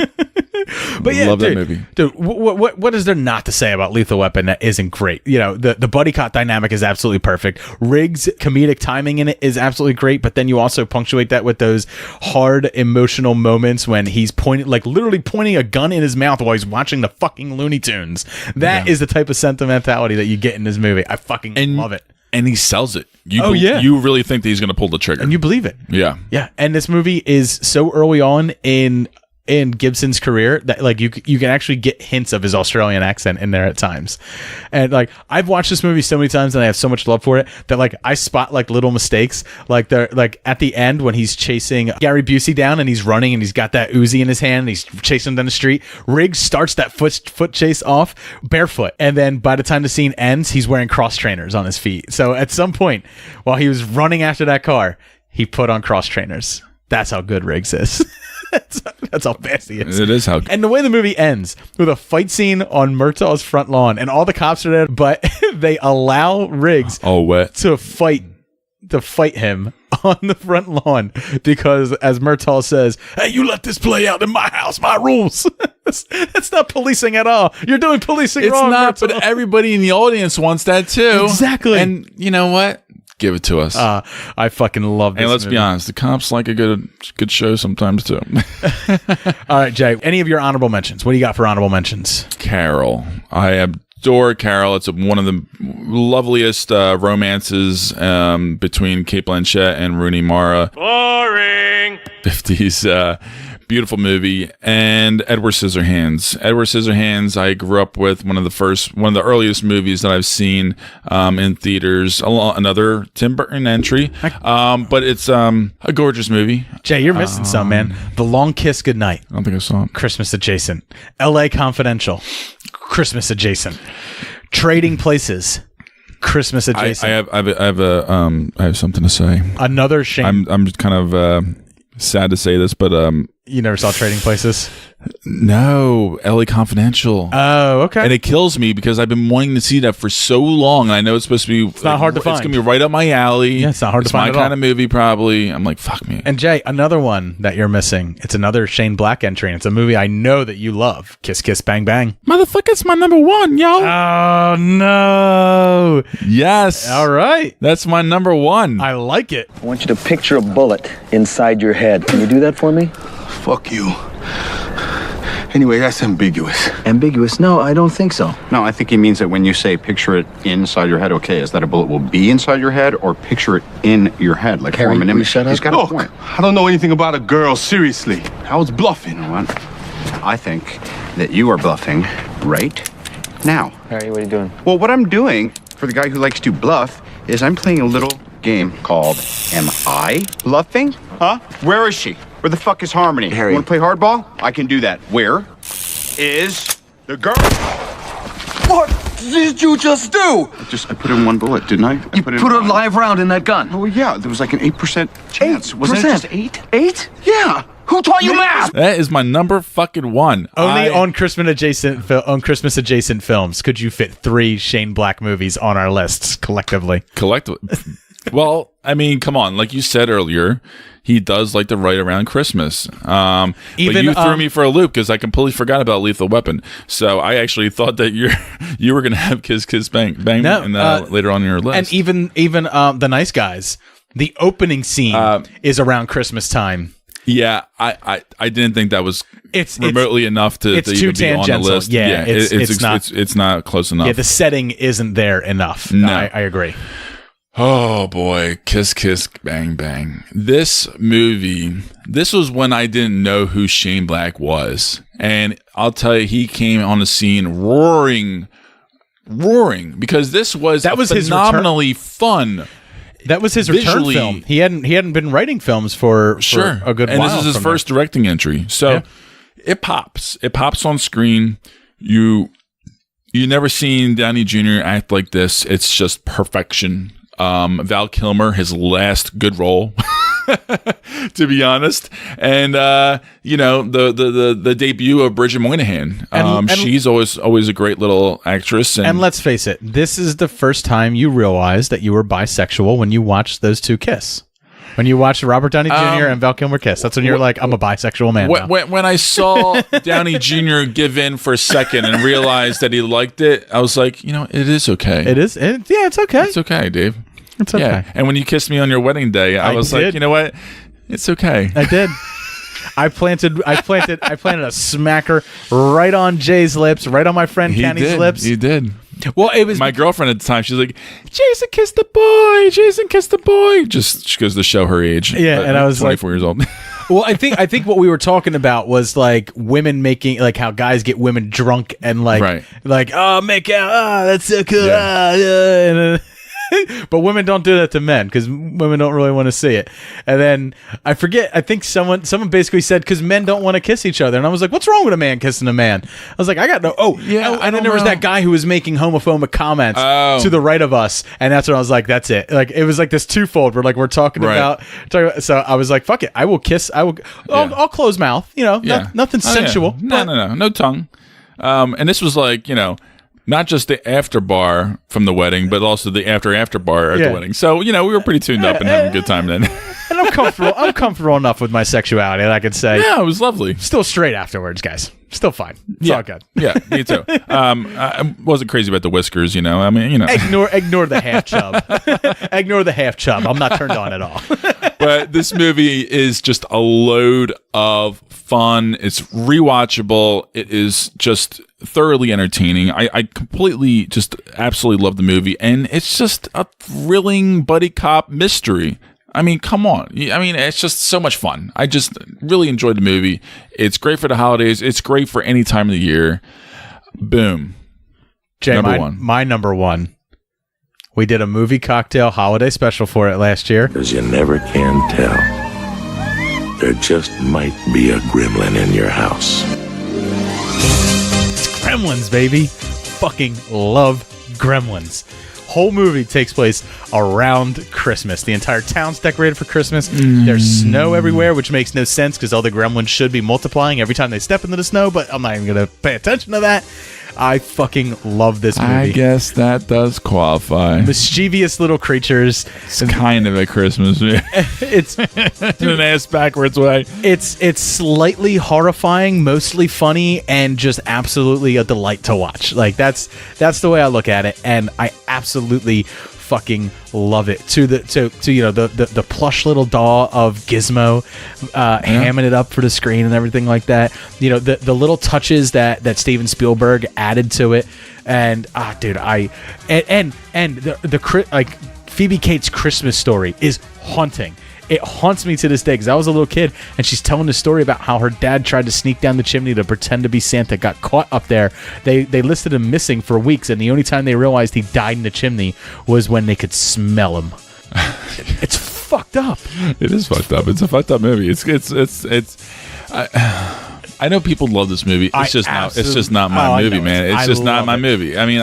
But yeah, love dude, that movie. Dude, what is there not to say about Lethal Weapon that isn't great? You know, the buddy cop dynamic is absolutely perfect. Riggs' comedic timing in it is absolutely great, but then you also punctuate that with those hard emotional moments when he's literally pointing a gun in his mouth while he's watching the fucking Looney Tunes. That is the type of sentimentality that you get in this movie. I fucking love it. And he sells it. You really think that he's going to pull the trigger. And you believe it. Yeah. Yeah. And this movie is so early on in Gibson's career that like you can actually get hints of his Australian accent in there at times. And like I've watched this movie so many times and I have so much love for it that like I spot like little mistakes. Like they're like at the end when he's chasing Gary Busey down and he's running and he's got that Uzi in his hand and he's chasing him down the street. Riggs starts that foot chase off barefoot. And then by the time the scene ends, he's wearing cross trainers on his feet. So at some point while he was running after that car, he put on cross trainers. That's how good Riggs is. That's how fast he is. It is how. And the way the movie ends with a fight scene on Murtaugh's front lawn, and all the cops are there, but they allow Riggs to fight him on the front lawn because, as Murtaugh says, "Hey, you let this play out in my house, my rules." That's not policing at all. You're doing policing wrong. It's not, Murtaugh. but everybody in the audience wants that too. Exactly. And you know what? Give it to us. I fucking love this. And let's movie. be honest, the cops like a good show sometimes too. All right, Jay. Any of your honorable mentions? What do you got for honorable mentions? Carol. I adore Carol. It's one of the loveliest romances between Cate Blanchett and Rooney Mara. Boring. 50s. Beautiful movie. And Edward Scissorhands. Edward Scissorhands, I grew up with one of the earliest movies that I've seen in theaters. Another Tim Burton entry. But it's a gorgeous movie. Jay, you're missing some, man. The Long Kiss Goodnight. I don't think I saw it. Christmas adjacent. LA Confidential. Christmas adjacent. Trading Places. Christmas adjacent. I have something to say. Another shame. I'm kind of sad to say this, but you never saw Trading Places? No, LA Confidential. Oh, okay. And it kills me because I've been wanting to see that for so long. And I know it's supposed to be. It's not hard to find. It's gonna be right up my alley. Yeah, it's not hard to find. It's my kind of movie, probably. I'm like, fuck me. And Jay, another one that you're missing. It's another Shane Black entry. And it's a movie I know that you love. Kiss, Kiss, Bang, Bang. Motherfucker, it's my number one, yo. Oh no. Yes. All right. That's my number one. I like it. I want you to picture a bullet inside your head. Can you do that for me? Fuck you. Anyway, that's ambiguous. Ambiguous? No, I don't think so. No, I think he means that when you say picture it inside your head, okay, is that a bullet will be inside your head or picture it in your head? Like form an image? He's got a point. I don't know anything about a girl, seriously. I was bluffing. You know what? I think that you are bluffing right now. Harry, what are you doing? Well, what I'm doing for the guy who likes to bluff is I'm playing a little game called Am I Bluffing? Huh? Where is she? Where the fuck is Harmony? Harry. You want to play hardball? I can do that. Where is the girl? What did you just do? I put in one bullet, didn't I? You put a live round in that gun. Oh, yeah. There was like an 8% chance. Wasn't it just 8? 8? Yeah. Who taught you math? That is my number fucking one. Only on Christmas adjacent films could you fit 3 Shane Black movies on our lists collectively. Well, I mean, come on. Like you said earlier, he does like to write around Christmas. But you threw me for a loop because I completely forgot about Lethal Weapon. So I actually thought that you were going to have Kiss Kiss Bang Bang later on in your list. And even The Nice Guys, the opening scene is around Christmas time. Yeah, I didn't think that was remotely enough to it's even too be on the tangential. list. Yeah, it's not close enough. Yeah, the setting isn't there enough. No. I agree. Oh boy, Kiss Kiss Bang Bang. This movie, this was when I didn't know who Shane Black was. And I'll tell you, he came on the scene roaring because this was phenomenally fun. That was his return film. He hadn't been writing films for a good while. And this is his first directing entry. So it pops. It pops on screen. You never seen Downey Jr. act like this. It's just perfection. Val Kilmer, his last good role, to be honest. And the debut of Bridget Moynihan. She's always a great little actress. And let's face it, this is the first time you realized that you were bisexual when you watched those two kiss. When you watched Robert Downey Jr. and Val Kilmer kiss, that's when you're like, I'm a bisexual man now. When I saw Downey Jr. give in for a second and realized that he liked it, I was like, it is okay. It is? It's okay. It's okay, Dave. It's okay. Yeah. And when you kissed me on your wedding day, I was like, you know what? It's okay. I did. I planted a smacker right on Jay's lips, right on my friend Kenny's lips. You did. Well, it was my girlfriend at the time. She's like, Jason kissed the boy. Jason kissed the boy. Just she goes to show her age. Yeah, and I was 24 years old. Well, I think what we were talking about was like women making, like how guys get women drunk and like oh, make out, that's so cool. Yeah. But women don't do that to men because women don't really want to see it. And then I forget, I think someone basically said because men don't want to kiss each other. And I was like, what's wrong with a man kissing a man? I was like, I got no. Oh, yeah. And then there was that guy who was making homophobic comments to the right of us. And that's when I was like, that's it. Like, it was like this twofold where like we're talking about. So I was like, fuck it. I will kiss. I'll close mouth. Nothing sensual. Yeah. No tongue. And this was like, not just the after bar from the wedding, but also the after bar at the wedding. So, we were pretty tuned up and having a good time then. And I'm comfortable enough with my sexuality that I could say. Yeah, it was lovely. Still straight afterwards, guys. Still fine. It's all good. Yeah, me too. I wasn't crazy about the whiskers, I mean, Ignore the half chub. Ignore the half chub. I'm not turned on at all. But this movie is just a load of fun. It's rewatchable. It is just thoroughly entertaining. I completely just absolutely love the movie. And it's just a thrilling buddy cop mystery. I mean, come on. I mean, it's just so much fun. I just really enjoyed the movie. It's great for the holidays. It's great for any time of the year. Boom. Jay, my number one. We did a movie cocktail holiday special for it last year. Because you never can tell. There just might be a gremlin in your house. It's Gremlins, baby. Fucking love Gremlins. Whole movie takes place around Christmas. The entire town's decorated for Christmas. There's snow everywhere, which makes no sense because all the gremlins should be multiplying every time they step into the snow, but I'm not even going to pay attention to that. I fucking love this movie. I guess that does qualify. Mischievous little creatures. It's kind of a Christmas movie. It's in an ass backwards way. It's slightly horrifying, mostly funny, and just absolutely a delight to watch. Like that's the way I look at it, and I absolutely fucking love it. To the plush little doll of Gizmo, hamming it up for the screen and everything like that. You know, the little touches that Steven Spielberg added to it, and dude, Phoebe Cates' Christmas story is haunting. It haunts me to this day because I was a little kid and she's telling the story about how her dad tried to sneak down the chimney to pretend to be Santa, got caught up there. They listed him missing for weeks, and the only time they realized he died in the chimney was when they could smell him. It's fucked up. It is fucked up. It's a fucked up movie. I know people love this movie. It's just not my movie, man. It's just not my movie. I mean,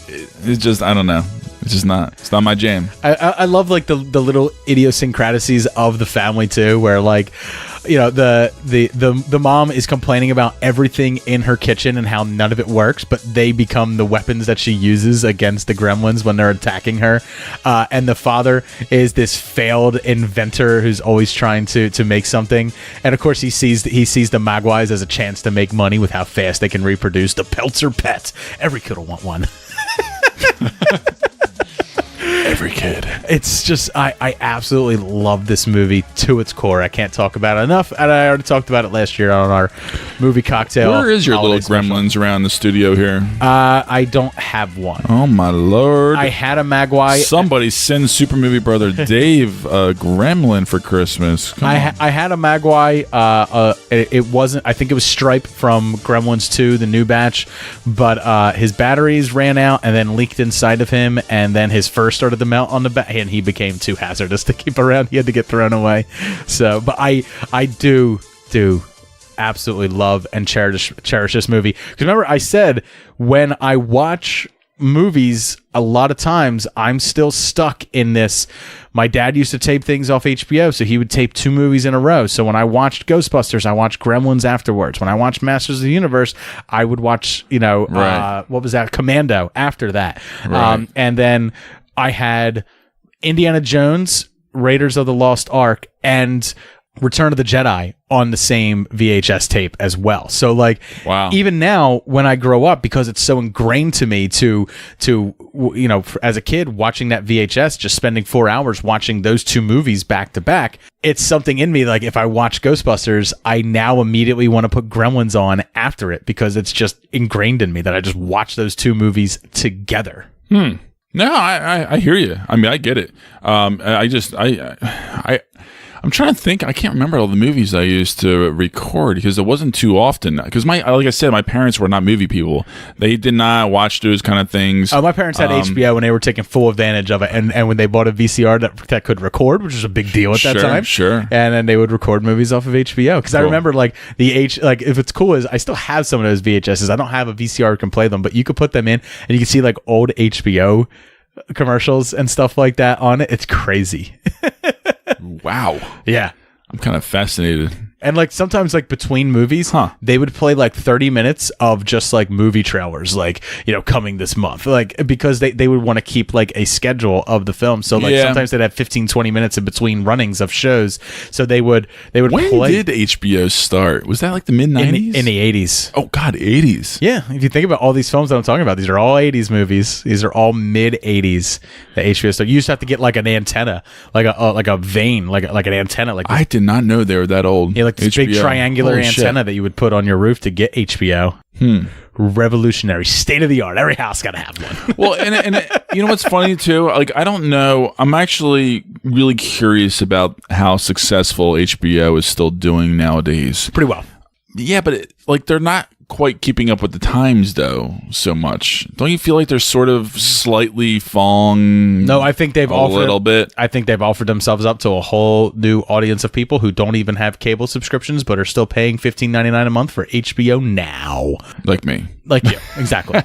it's just, I don't know. It's not my jam. I love like the little idiosyncrasies of the family too, where like, you know, the mom is complaining about everything in her kitchen and how none of it works, but they become the weapons that she uses against the gremlins when they're attacking her. And the father is this failed inventor who's always trying to make something. And of course he sees the Mogwais as a chance to make money with how fast they can reproduce. The Peltzer pet. Every kid will want one. Every kid. It's just, I absolutely love this movie to its core. I can't talk about it enough, and I already talked about it last year on our movie cocktail. Where is your little special. gremlins around the studio here? I don't have one. Oh my lord! I had a Mogwai. Somebody send Super Movie Brother Dave a gremlin for Christmas. I had a Mogwai. It wasn't. I think it was Stripe from Gremlins 2, the new batch, but his batteries ran out and then leaked inside of him, and then his fur started to melt on the back, and he became too hazardous to keep around. He had to get thrown away. So, but I do absolutely love and cherish this movie. Because remember, I said when I watch movies, a lot of times I'm still stuck in this. My dad used to tape things off HBO, so he would tape 2 movies in a row. So when I watched Ghostbusters, I watched Gremlins afterwards. When I watched Masters of the Universe, I would watch, what was that? Commando after that. Right. And then I had Indiana Jones, Raiders of the Lost Ark, and Return of the Jedi on the same VHS tape as well. So like, wow. Even now when I grow up, because it's so ingrained to me to as a kid watching that VHS, just spending 4 hours watching those 2 movies back to back, it's something in me. Like if I watch Ghostbusters, I now immediately want to put Gremlins on after it because it's just ingrained in me that I just watch those 2 movies together. No, I hear you. I mean, I get it. I'm trying to think. I can't remember all the movies I used to record because it wasn't too often. Because like I said, my parents were not movie people. They did not watch those kind of things. Oh, my parents had HBO and they were taking full advantage of it. And when they bought a VCR that could record, which was a big deal at that time. Sure. And then they would record movies off of HBO. Because I remember like if it's cool is I still have some of those VHSs. I don't have a VCR who can play them, but you could put them in and you can see like old HBO commercials and stuff like that on it. It's crazy. Wow. Yeah. I'm kind of fascinated. And like sometimes like between movies, they would play like 30 minutes of just like movie trailers, like, coming this month, like because they would want to keep like a schedule of the film. So like sometimes they'd have 15-20 minutes in between runnings of shows. So they would when play. Did HBO start? Was that like the mid-90s? In the 80s. Oh God, 80s. Yeah. If you think about all these films that I'm talking about, these are all 80s movies. These are all mid-80s. The HBO stuff. You used to have to get like an antenna, like a vein, like an antenna. Like I did not know they were that old. Yeah, like this HBO. big triangular Holy antenna shit. that you would put on your roof to get HBO. Revolutionary, state of the art. Every house got to have one. Well, and you know what's funny too? Like I don't know. I'm actually really curious about how successful HBO is still doing nowadays. Pretty well. Yeah, but they're not quite keeping up with the times though so much. Don't you feel like they're sort of slightly falling? No, I think they've offered a little bit. I think they've offered themselves up to a whole new audience of people who don't even have cable subscriptions but are still paying $15.99 a month for HBO now. Like me. Like you, exactly.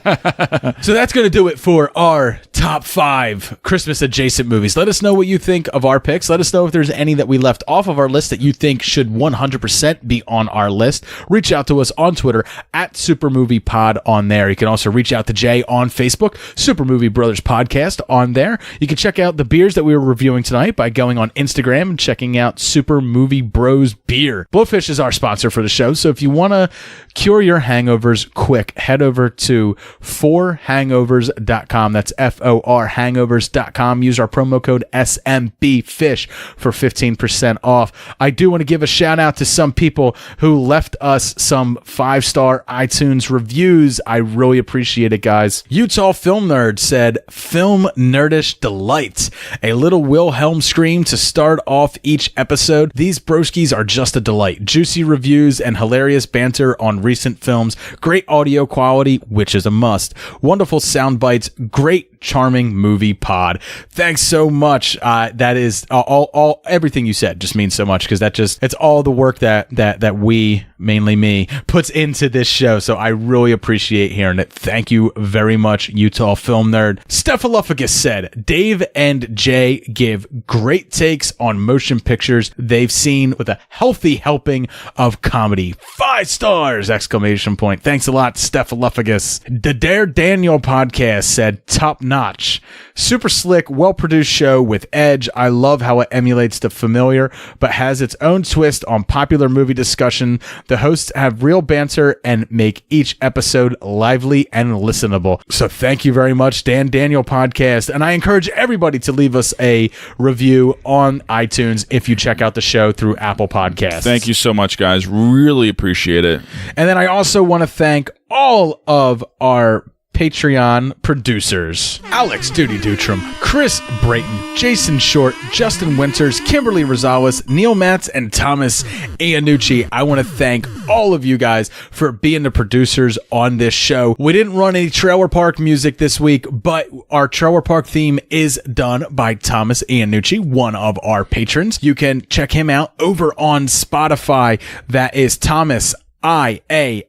So that's going to do it for our top 5 Christmas adjacent movies. Let us know what you think of our picks. Let us know if there's any that we left off of our list that you think should 100% be on our list. Reach out to us on Twitter at SuperMoviePod on there. You can also reach out to Jay on Facebook, Super Movie Brothers Podcast on there. You can check out the beers that we were reviewing tonight by going on Instagram and checking out Super Movie Bros Beer. Blowfish is our sponsor for the show, so if you want to cure your hangovers quick, head over to 4hangovers.com. That's FOR hangovers.com. Use our promo code SMBFish for 15% off. I do want to give a shout out to some people who left us some 5-star iTunes reviews. I really appreciate it, guys. Utah Film Nerd said, "Film nerdish delight. A little Wilhelm scream to start off each episode. These broskies are just a delight. Juicy reviews and hilarious banter on recent films. Great audio quality, which is a must. Wonderful sound bites. Great, charming movie pod." Thanks so much. That is all everything you said just means so much, because it's all the work that we, mainly me, puts into this show. So I really appreciate hearing it. Thank you very much, Utah Film Nerd. Stephalophagus said, "Dave and Jay give great takes on motion pictures they've seen with a healthy helping of comedy. 5 stars! Exclamation point. Thanks a lot, Stephalophagus." The Dare Daniel podcast said, "Top notch. Super slick, well-produced show with edge. I love how it emulates the familiar, but has its own twist on popular movie discussion. The hosts have real banter and make each episode lively and listenable." So thank you very much, Dan Daniel podcast. And I encourage everybody to leave us a review on iTunes if you check out the show through Apple Podcasts. Thank you so much, guys. Really appreciate it. And then I also want to thank all of our Patreon producers: Alex Duty Dutram, Chris Brayton, Jason Short, Justin Winters, Kimberly Rosales, Neil Matz, and Thomas Iannucci. I want to thank all of you guys for being the producers on this show. We didn't run any Trailer Park music this week, but our Trailer Park theme is done by Thomas Iannucci, one of our patrons. You can check him out over on Spotify. That is Thomas Iannucci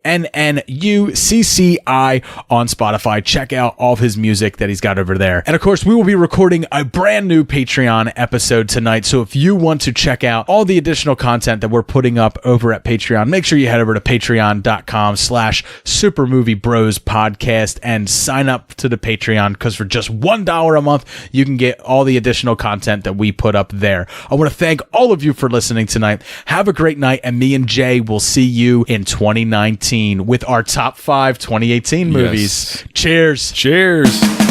on Spotify. Check out all of his music that he's got over there. And of course, we will be recording a brand new Patreon episode tonight. So if you want to check out all the additional content that we're putting up over at Patreon, make sure you head over to patreon.com/supermoviebrospodcast and sign up to the Patreon, because for just $1 a month, you can get all the additional content that we put up there. I want to thank all of you for listening tonight. Have a great night, and me and Jay will see you in 2019 with our top 5 2018 movies. Yes. Cheers. Cheers.